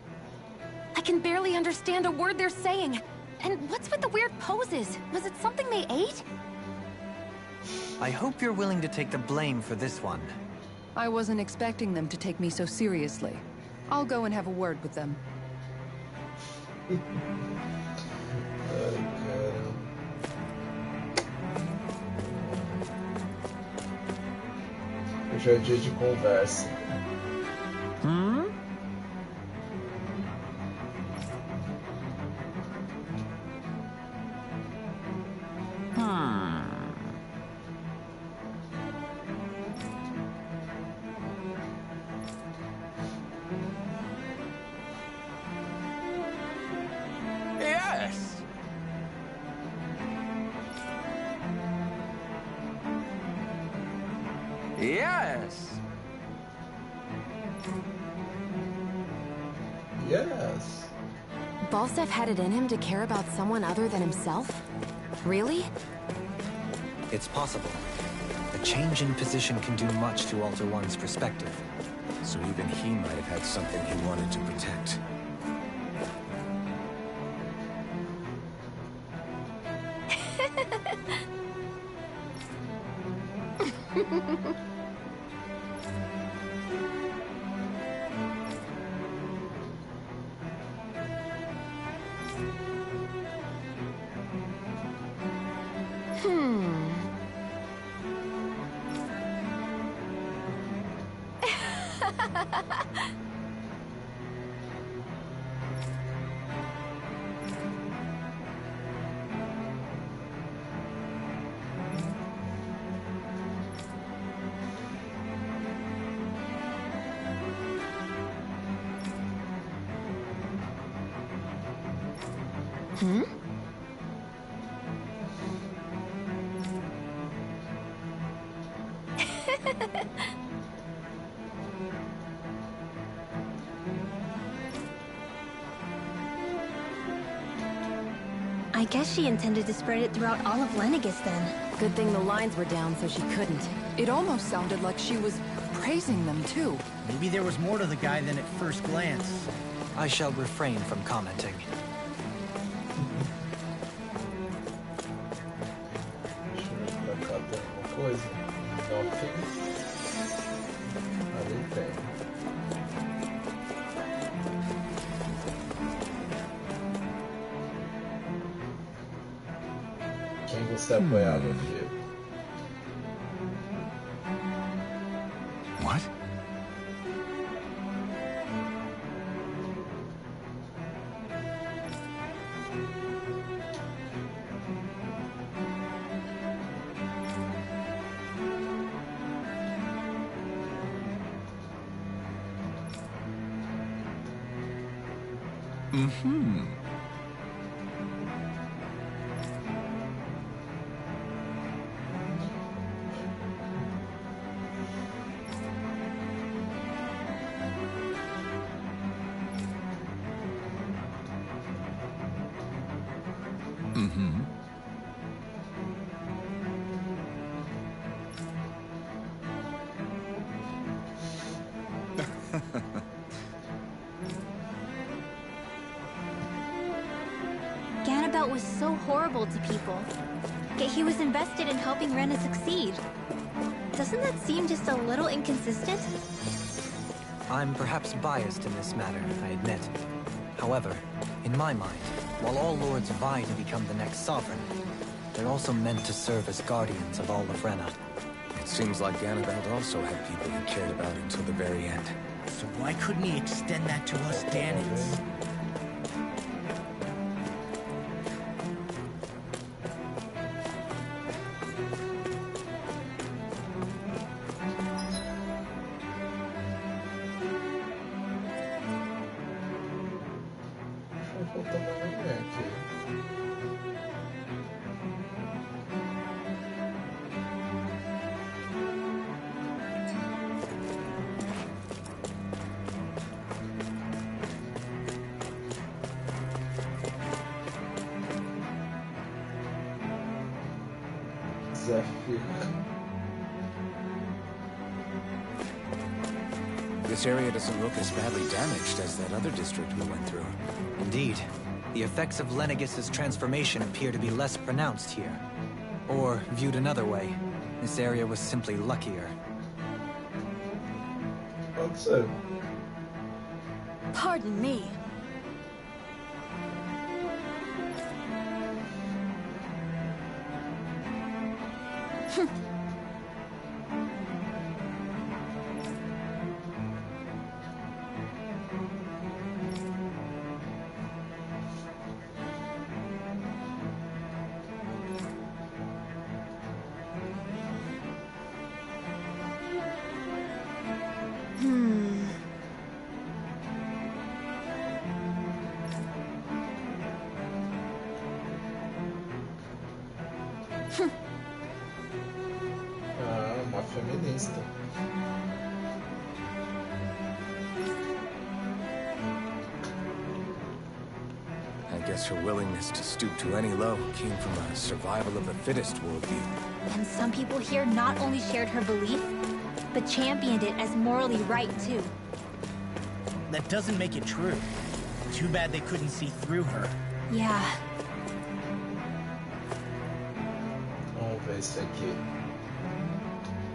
I can barely understand a word they're saying. And what's with the weird poses? Was it something they ate? I hope you're willing to take the blame for this one. I wasn't expecting them to take me so seriously. I'll go and have a word with them. Ai, cara. Hoje é dia de conversa. Yes! Yes! Yes. Balsef had it in him to care about someone other than himself? Really? It's possible. A change in position can do much to alter one's perspective. So even he might have had something he wanted to protect. I guess she intended to spread it throughout all of Lenegis then. Good thing the lines were down so she couldn't. It almost sounded like she was praising them, too. Maybe there was more to the guy than at first glance. I shall refrain from commenting. Deixa eu ver pra cá, tem alguma coisa? Nothing. Ali tem. você apoiava, filho. What? Mm-hmm. Mm-hmm. Ganabelt was so horrible to people, yet he was invested in helping Rena succeed. Doesn't that seem just a little inconsistent? I'm perhaps biased in this matter, I admit. However, in my mind, while all lords vie to become the next sovereign, they're also meant to serve as guardians of all of Rena. It seems like Ganabelt also had people he cared about until the very end. So why couldn't he extend that to us Danans? Faltando ninguém aqui. Desafio. This area doesn't look as badly damaged as that other district we went through. Indeed, the effects of Lenegis' transformation appear to be less pronounced here. Or, viewed another way, this area was simply luckier. Pode ser. Pardon me. Ah, uma feminista. I guess her willingness to stoop to any low came from a survival of the fittest worldview. And some people here not only shared her belief, but championed it as morally right too. That doesn't make it true. Too bad they couldn't see through her. Yeah. Vamos ver esse aqui.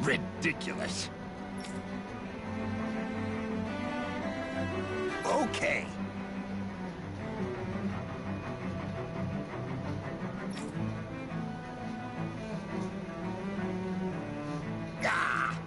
Ridiculous. Okay. Ah!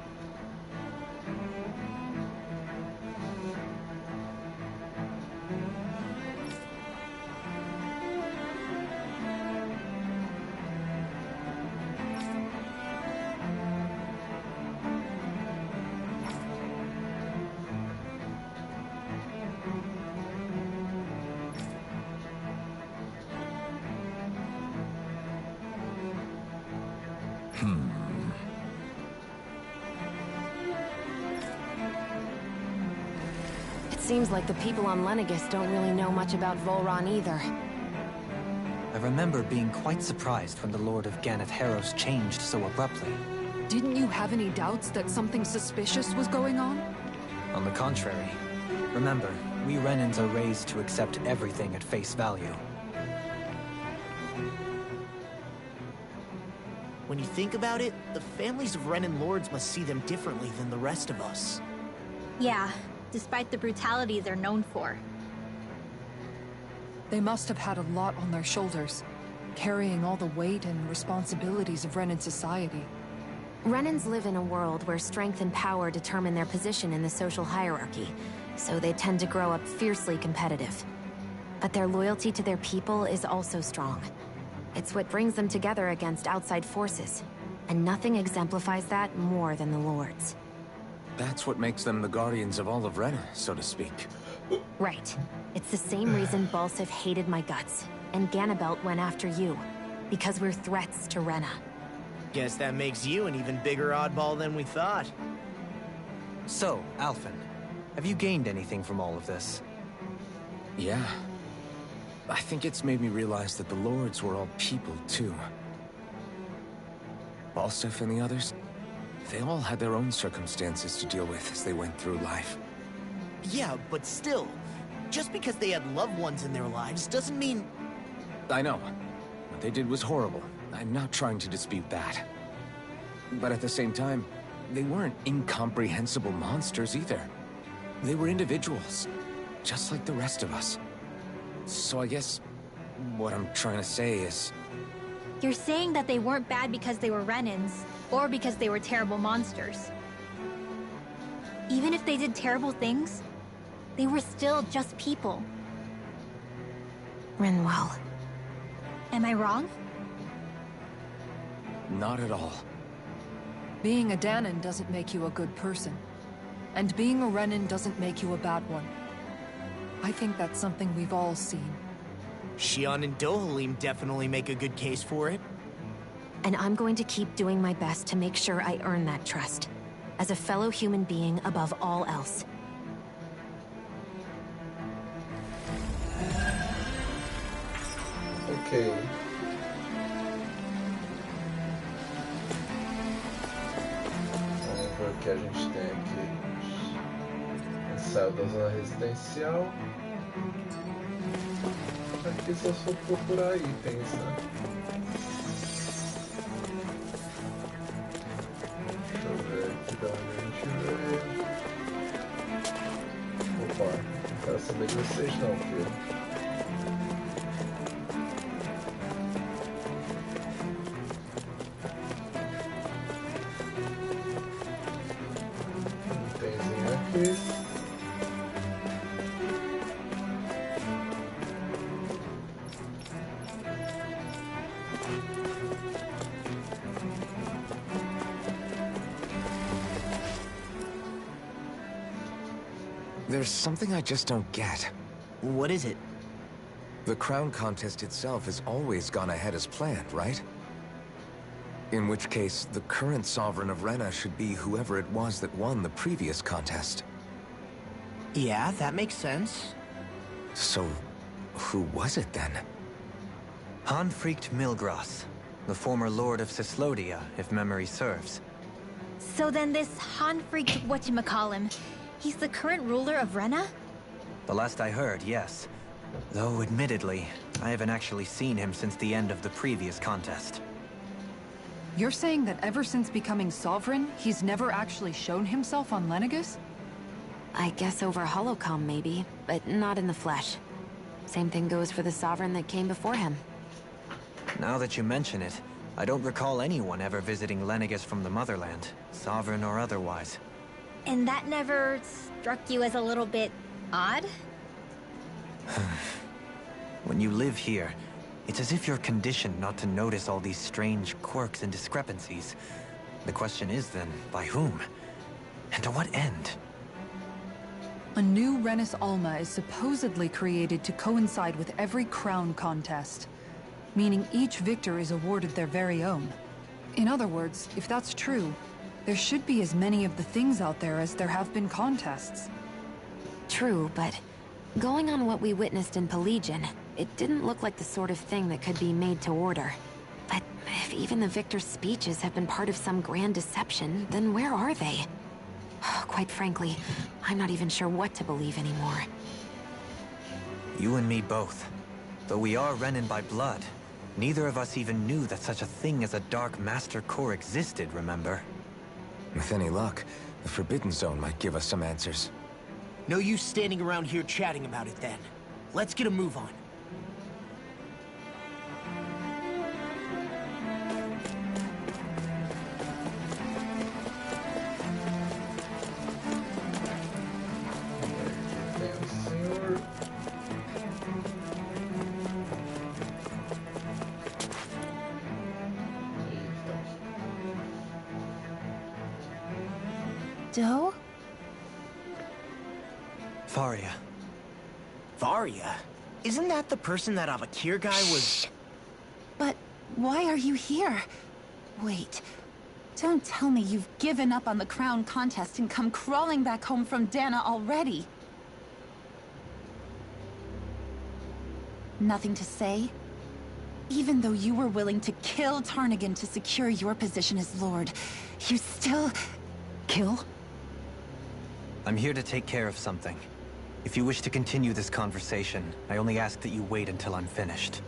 It seems like the people on Lenegis don't really know much about Volron either. I remember being quite surprised when the Lord of Ganath Harros changed so abruptly. Didn't you have any doubts that something suspicious was going on? On the contrary. Remember, we Renans are raised to accept everything at face value. When you think about it, the families of Renan lords must see them differently than the rest of us. Yeah, despite the brutality they're known for. They must have had a lot on their shoulders. carrying all the weight and responsibilities of Renan society. Renans live in a world where strength and power determine their position in the social hierarchy, so they tend to grow up fiercely competitive. But their loyalty to their people is also strong. It's what brings them together against outside forces, and nothing exemplifies that more than the Lords. That's what makes them the guardians of all of Rena, so to speak. Right. It's the same reason Balsif hated my guts, and Ganabelt went after you. Because we're threats to Rena. Guess that makes you an even bigger oddball than we thought. So, Alphen, have you gained anything from all of this? Yeah. I think it's made me realize that the Lords were all people, too. Balsif and the others, they all had their own circumstances to deal with as they went through life. Yeah, but still, just because they had loved ones in their lives doesn't mean... I know. What they did was horrible. I'm not trying to dispute that. But at the same time, they weren't incomprehensible monsters either. They were individuals, just like the rest of us. So I guess what I'm trying to say is... You're saying that they weren't bad because they were Renans, or because they were terrible monsters. Even if they did terrible things, they were still just people. Rinwell. Am I wrong? Not at all. Being a Danan doesn't make you a good person. And being a Renan doesn't make you a bad one. I think that's something we've all seen. Xion and Dohalim definitely make a good case for it. And I'm going to keep doing my best to make sure I earn that trust. As a fellow human being above all else. Ok. Vamos ver o que a gente tem aqui. Saiu da zona residencial. Aqui só procurar itens, né? Deixa eu ver aqui da onde a gente veio. Opa, não quero saber de vocês não, filho. Itemzinho aqui. There's something I just don't get. What is it? The crown contest itself has always gone ahead as planned, right? In which case, the current sovereign of Rena should be whoever it was that won the previous contest. Yeah, that makes sense. So, who was it then? Hanfried Milgras, the former lord of Cislodia, if memory serves. So then this Hanfried whatchamacallem, he's the current ruler of Rena? The last I heard, yes. Though, admittedly, I haven't actually seen him since the end of the previous contest. You're saying that ever since becoming sovereign, he's never actually shown himself on Lenegus? I guess over holocom maybe, but not in the flesh. Same thing goes for the sovereign that came before him. Now that you mention it, I don't recall anyone ever visiting Lenegus from the motherland, sovereign or otherwise. And that never struck you as a little bit odd? When you live here, it's as if you're conditioned not to notice all these strange quirks and discrepancies. The question is then, by whom? And to what end? A new Renis Alma is supposedly created to coincide with every crown contest, meaning each victor is awarded their very own. In other words, if that's true, there should be as many of the things out there as there have been contests. True, but going on what we witnessed in Pelegion, it didn't look like the sort of thing that could be made to order. But if even the victor's speeches have been part of some grand deception, then where are they? Quite frankly, I'm not even sure what to believe anymore. You and me both. Though we are Renan by blood, neither of us even knew that such a thing as a Dark Master Core existed, remember? With any luck, the Forbidden Zone might give us some answers. No use standing around here chatting about it then. Let's get a move on. Doe? Faria. Varia? Isn't that the person that Avakir guy was... But why are you here? Wait. Don't tell me you've given up on the crown contest and come crawling back home from Dana already. Nothing to say? Even though you were willing to kill Tarnigan to secure your position as Lord, you still... kill? I'm here to take care of something. If you wish to continue this conversation, I only ask that you wait until I'm finished.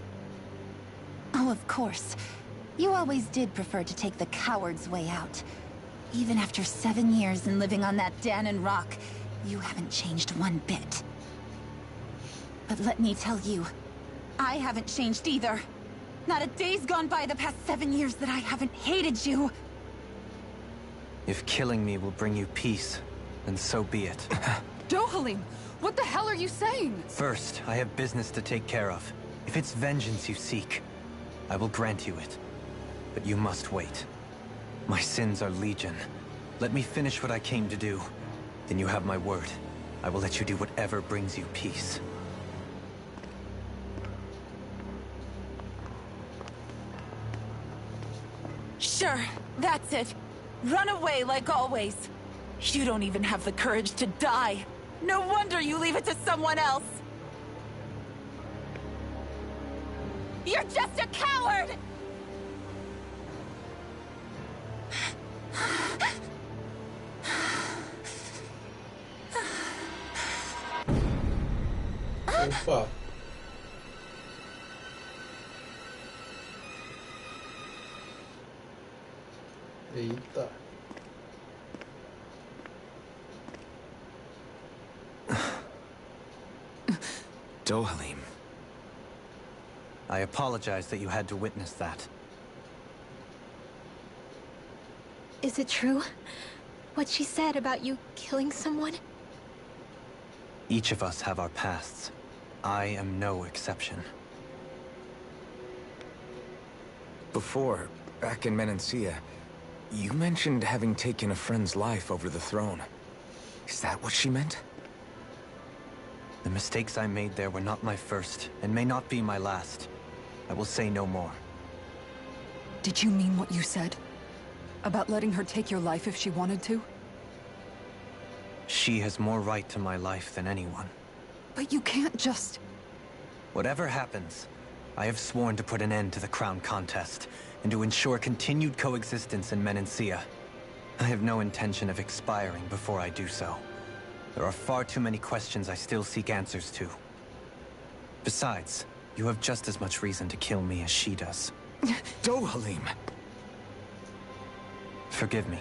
Oh, of course. You always did prefer to take the coward's way out. Even after 7 years and living on that Danon rock, you haven't changed one bit. But let me tell you, I haven't changed either. Not a day's gone by the past 7 years that I haven't hated you. If killing me will bring you peace, then so be it. Dohalim, what the hell are you saying? First, I have business to take care of. If it's vengeance you seek, I will grant you it. But you must wait. My sins are legion. Let me finish what I came to do. Then you have my word. I will let you do whatever brings you peace. Sure, that's it. Run away like always. You don't even have the courage to die. No wonder you leave it to someone else. You're just a coward! Opa. Eita. Dohalim. I apologize that you had to witness that. Is it true? What she said about you killing someone? Each of us have our pasts. I am no exception. Before, back in Menancia, you mentioned having taken a friend's life over the throne. Is that what she meant? The mistakes I made there were not my first, and may not be my last. I will say no more. Did you mean what you said? About letting her take your life if she wanted to? She has more right to my life than anyone. But you can't just... Whatever happens, I have sworn to put an end to the crown contest, and to ensure continued coexistence in Menancia. I have no intention of expiring before I do so. There are far too many questions I still seek answers to. Besides, you have just as much reason to kill me as she does. Dohalim! Forgive me.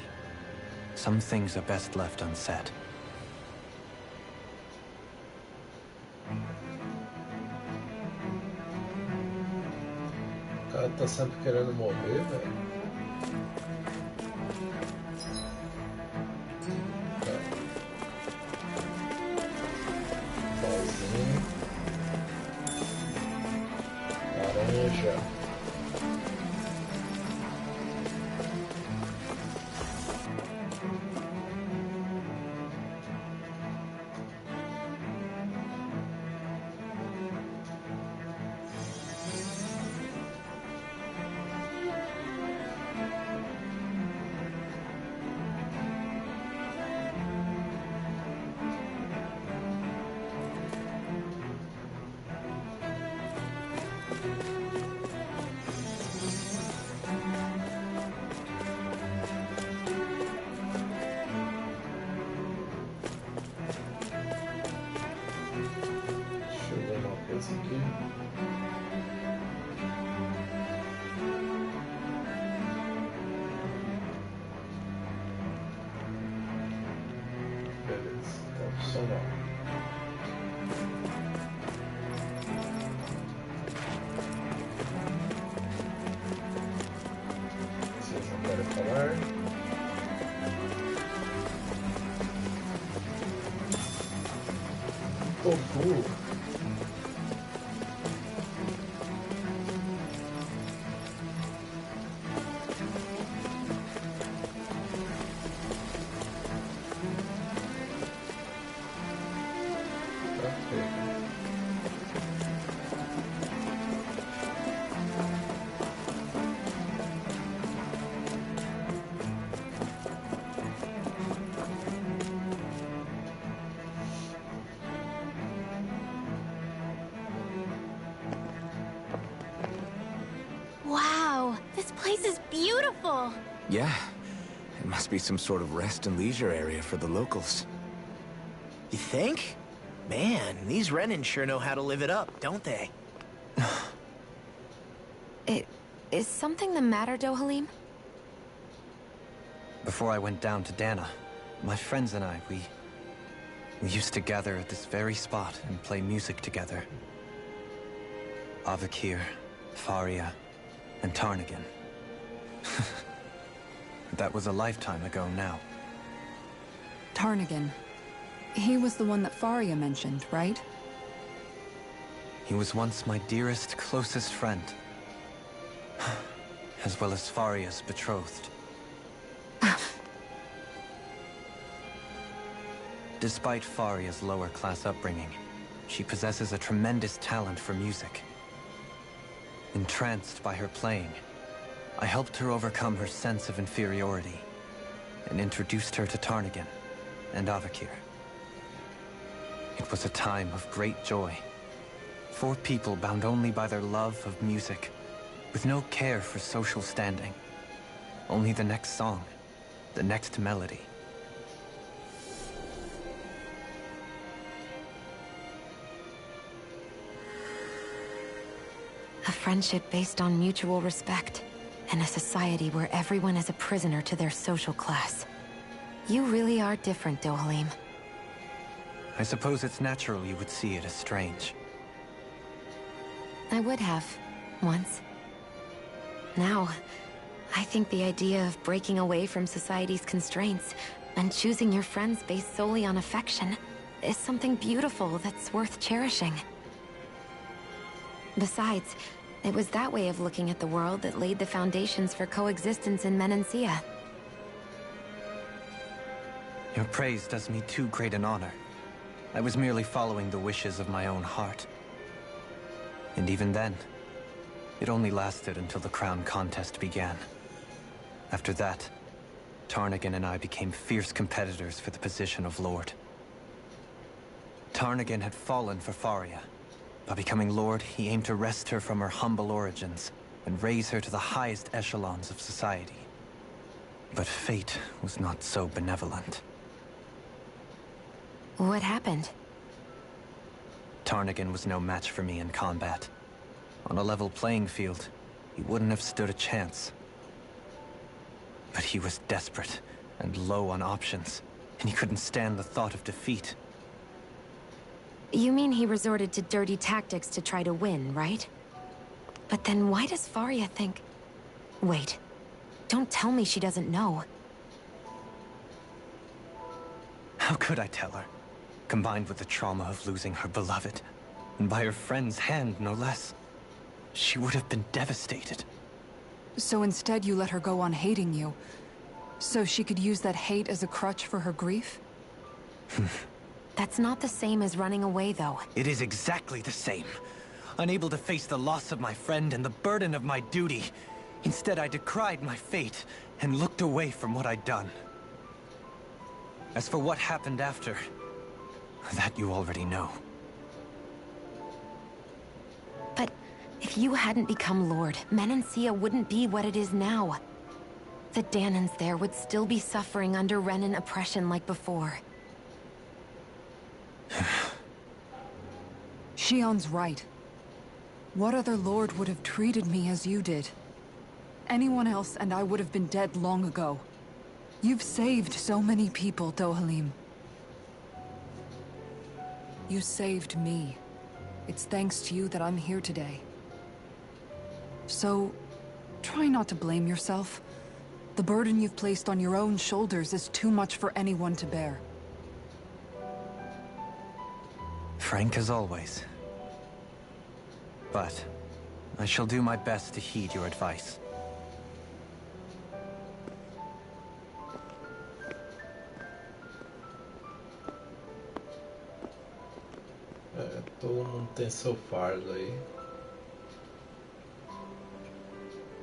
Some things are best left unsaid. O cara tá sempre querendo morrer, velho. Pauzinho. Laranja. Deixa eu ver uma coisa aqui. Beleza, tá funcionando. Vocês não querem falar? Tofu. This place is beautiful! Yeah, it must be some sort of rest and leisure area for the locals. You think? Man, these Renan sure know how to live it up, don't they? Is something the matter, Dohalim? Before I went down to Dana, my friends and I, we used to gather at this very spot and play music together. Avakir, Faria, and Tarnagan. That was a lifetime ago now. Tarnagan. He was the one that Faria mentioned, right? He was once my dearest, closest friend. As well as Faria's betrothed. Despite Faria's lower-class upbringing, she possesses a tremendous talent for music. Entranced by her playing, I helped her overcome her sense of inferiority and introduced her to Tarnagan and Avakir. It was a time of great joy. 4 people bound only by their love of music, with no care for social standing. Only the next song, the next melody. A friendship based on mutual respect, and a society where everyone is a prisoner to their social class. You really are different, Dohalim. I suppose it's natural you would see it as strange. I would have, once. Now, I think the idea of breaking away from society's constraints and choosing your friends based solely on affection is something beautiful that's worth cherishing. Besides, it was that way of looking at the world that laid the foundations for coexistence in Menancia. Your praise does me too great an honor. I was merely following the wishes of my own heart. And even then, it only lasted until the crown contest began. After that, Tarnagan and I became fierce competitors for the position of Lord. Tarnagan had fallen for Faria. By becoming Lord, he aimed to wrest her from her humble origins and raise her to the highest echelons of society. But fate was not so benevolent. What happened? Tarnagan was no match for me in combat. On a level playing field, he wouldn't have stood a chance. But he was desperate and low on options, and he couldn't stand the thought of defeat. You mean he resorted to dirty tactics to try to win, right? But then why does Faria think... Wait. Don't tell me she doesn't know. How could I tell her? Combined with the trauma of losing her beloved, and by her friend's hand, no less. She would have been devastated. So instead you let her go on hating you, so she could use that hate as a crutch for her grief? That's not the same as running away, though. It is exactly the same. Unable to face the loss of my friend and the burden of my duty. Instead, I decried my fate and looked away from what I'd done. As for what happened after, that you already know. But if you hadn't become Lord, Menancia wouldn't be what it is now. The Danans there would still be suffering under Renan oppression like before. Shion's right. What other lord would have treated me as you did? Anyone else and I would have been dead long ago. You've saved so many people, Dohalim. You saved me. It's thanks to you that I'm here today. So, try not to blame yourself. The burden you've placed on your own shoulders is too much for anyone to bear. Frank as always. But I shall do my best to heed your advice. Todo mundo tem seu fardo aí.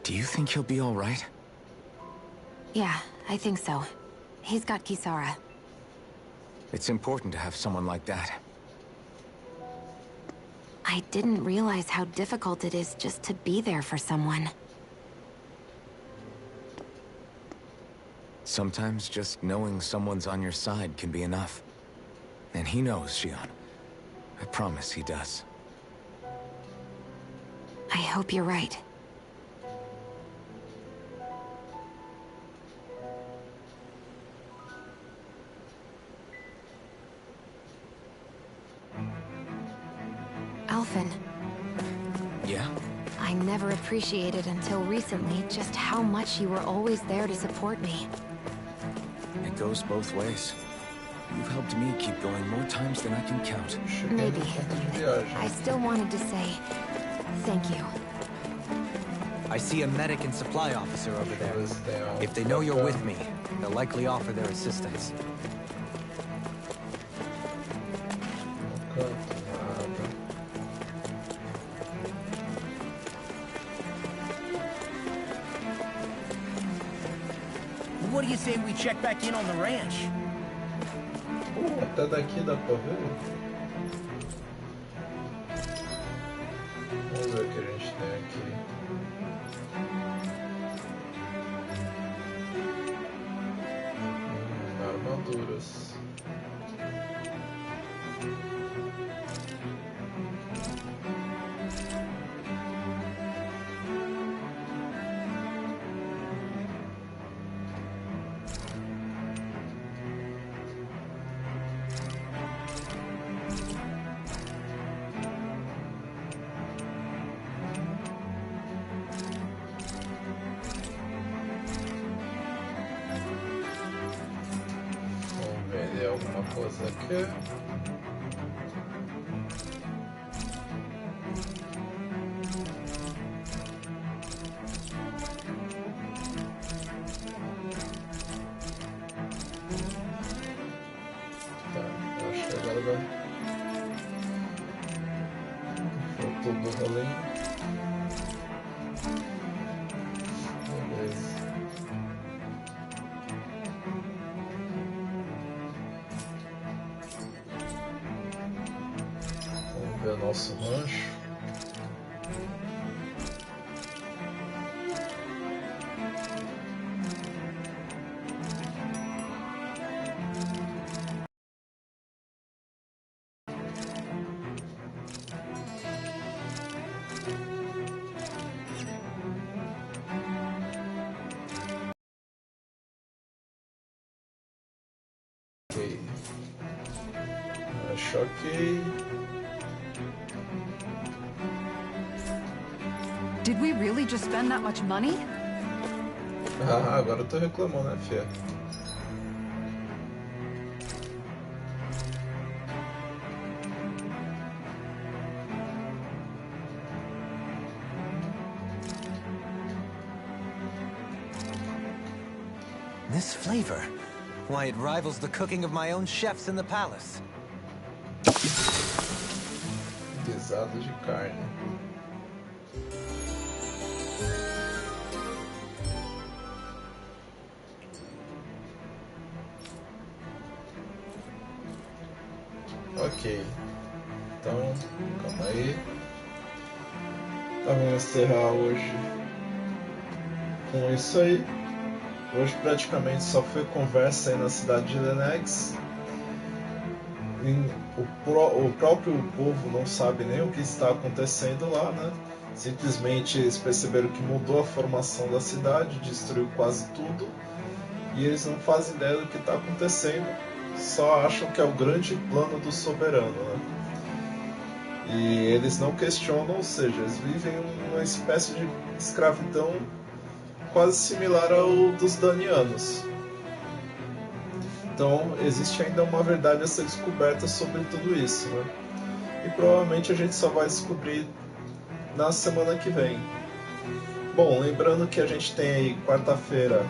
Do you think he'll be all right? Yeah, I think so. He's got Kisara. It's important to have someone like that. I didn't realize how difficult it is just to be there for someone. Sometimes just knowing someone's on your side can be enough. And he knows, Xion. I promise he does. I hope you're right. Alphen. Yeah? I never appreciated until recently just how much you were always there to support me. It goes both ways. You've helped me keep going more times than I can count. Maybe. I still wanted to say thank you. I see a medic and supply officer over there. If they know you're with me, they'll likely offer their assistance. What do you say we check back in on the ranch? Até daqui dá pra ver. Vamos ver o que a gente tem aqui. Armaduras. Alguma coisa aqui. Tá, acho que agora vai. Foi tudo o rolê. Beleza. Ver nosso rancho. Ok. Acho ok. Did we really just spend that much money? Ah, agora eu tô reclamando, né, fia? This flavor, why, it rivals the cooking of my own chefs in the palace. Guisado de carne. Ok, então calma aí. Vamos encerrar hoje com isso aí. Hoje praticamente só foi conversa aí na cidade de Lenex. O próprio povo não sabe nem o que está acontecendo lá, né? Simplesmente eles perceberam que mudou a formação da cidade, destruiu quase tudo, e eles não fazem ideia do que está acontecendo, só acham que é o grande plano do soberano, né? E eles não questionam, ou seja, eles vivem uma espécie de escravidão quase similar ao dos danianos. Então existe ainda uma verdade a ser descoberta sobre tudo isso, né? E provavelmente a gente só vai descobrir na semana que vem. Bom, lembrando que a gente tem aí quarta-feira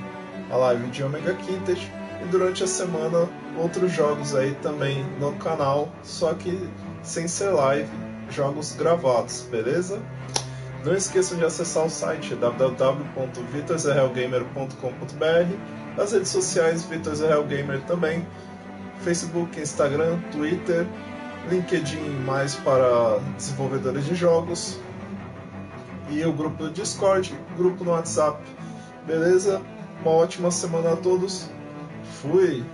a live de Omega Quintet e durante a semana outros jogos aí também no canal, só que sem ser live, jogos gravados, beleza? Não esqueçam de acessar o site www.vitorzrealgamer.com.br, as redes sociais VitorzRealGamer também, Facebook, Instagram, Twitter, LinkedIn mais para desenvolvedores de jogos, e o grupo do Discord, grupo no WhatsApp, beleza? Uma ótima semana a todos. Fui!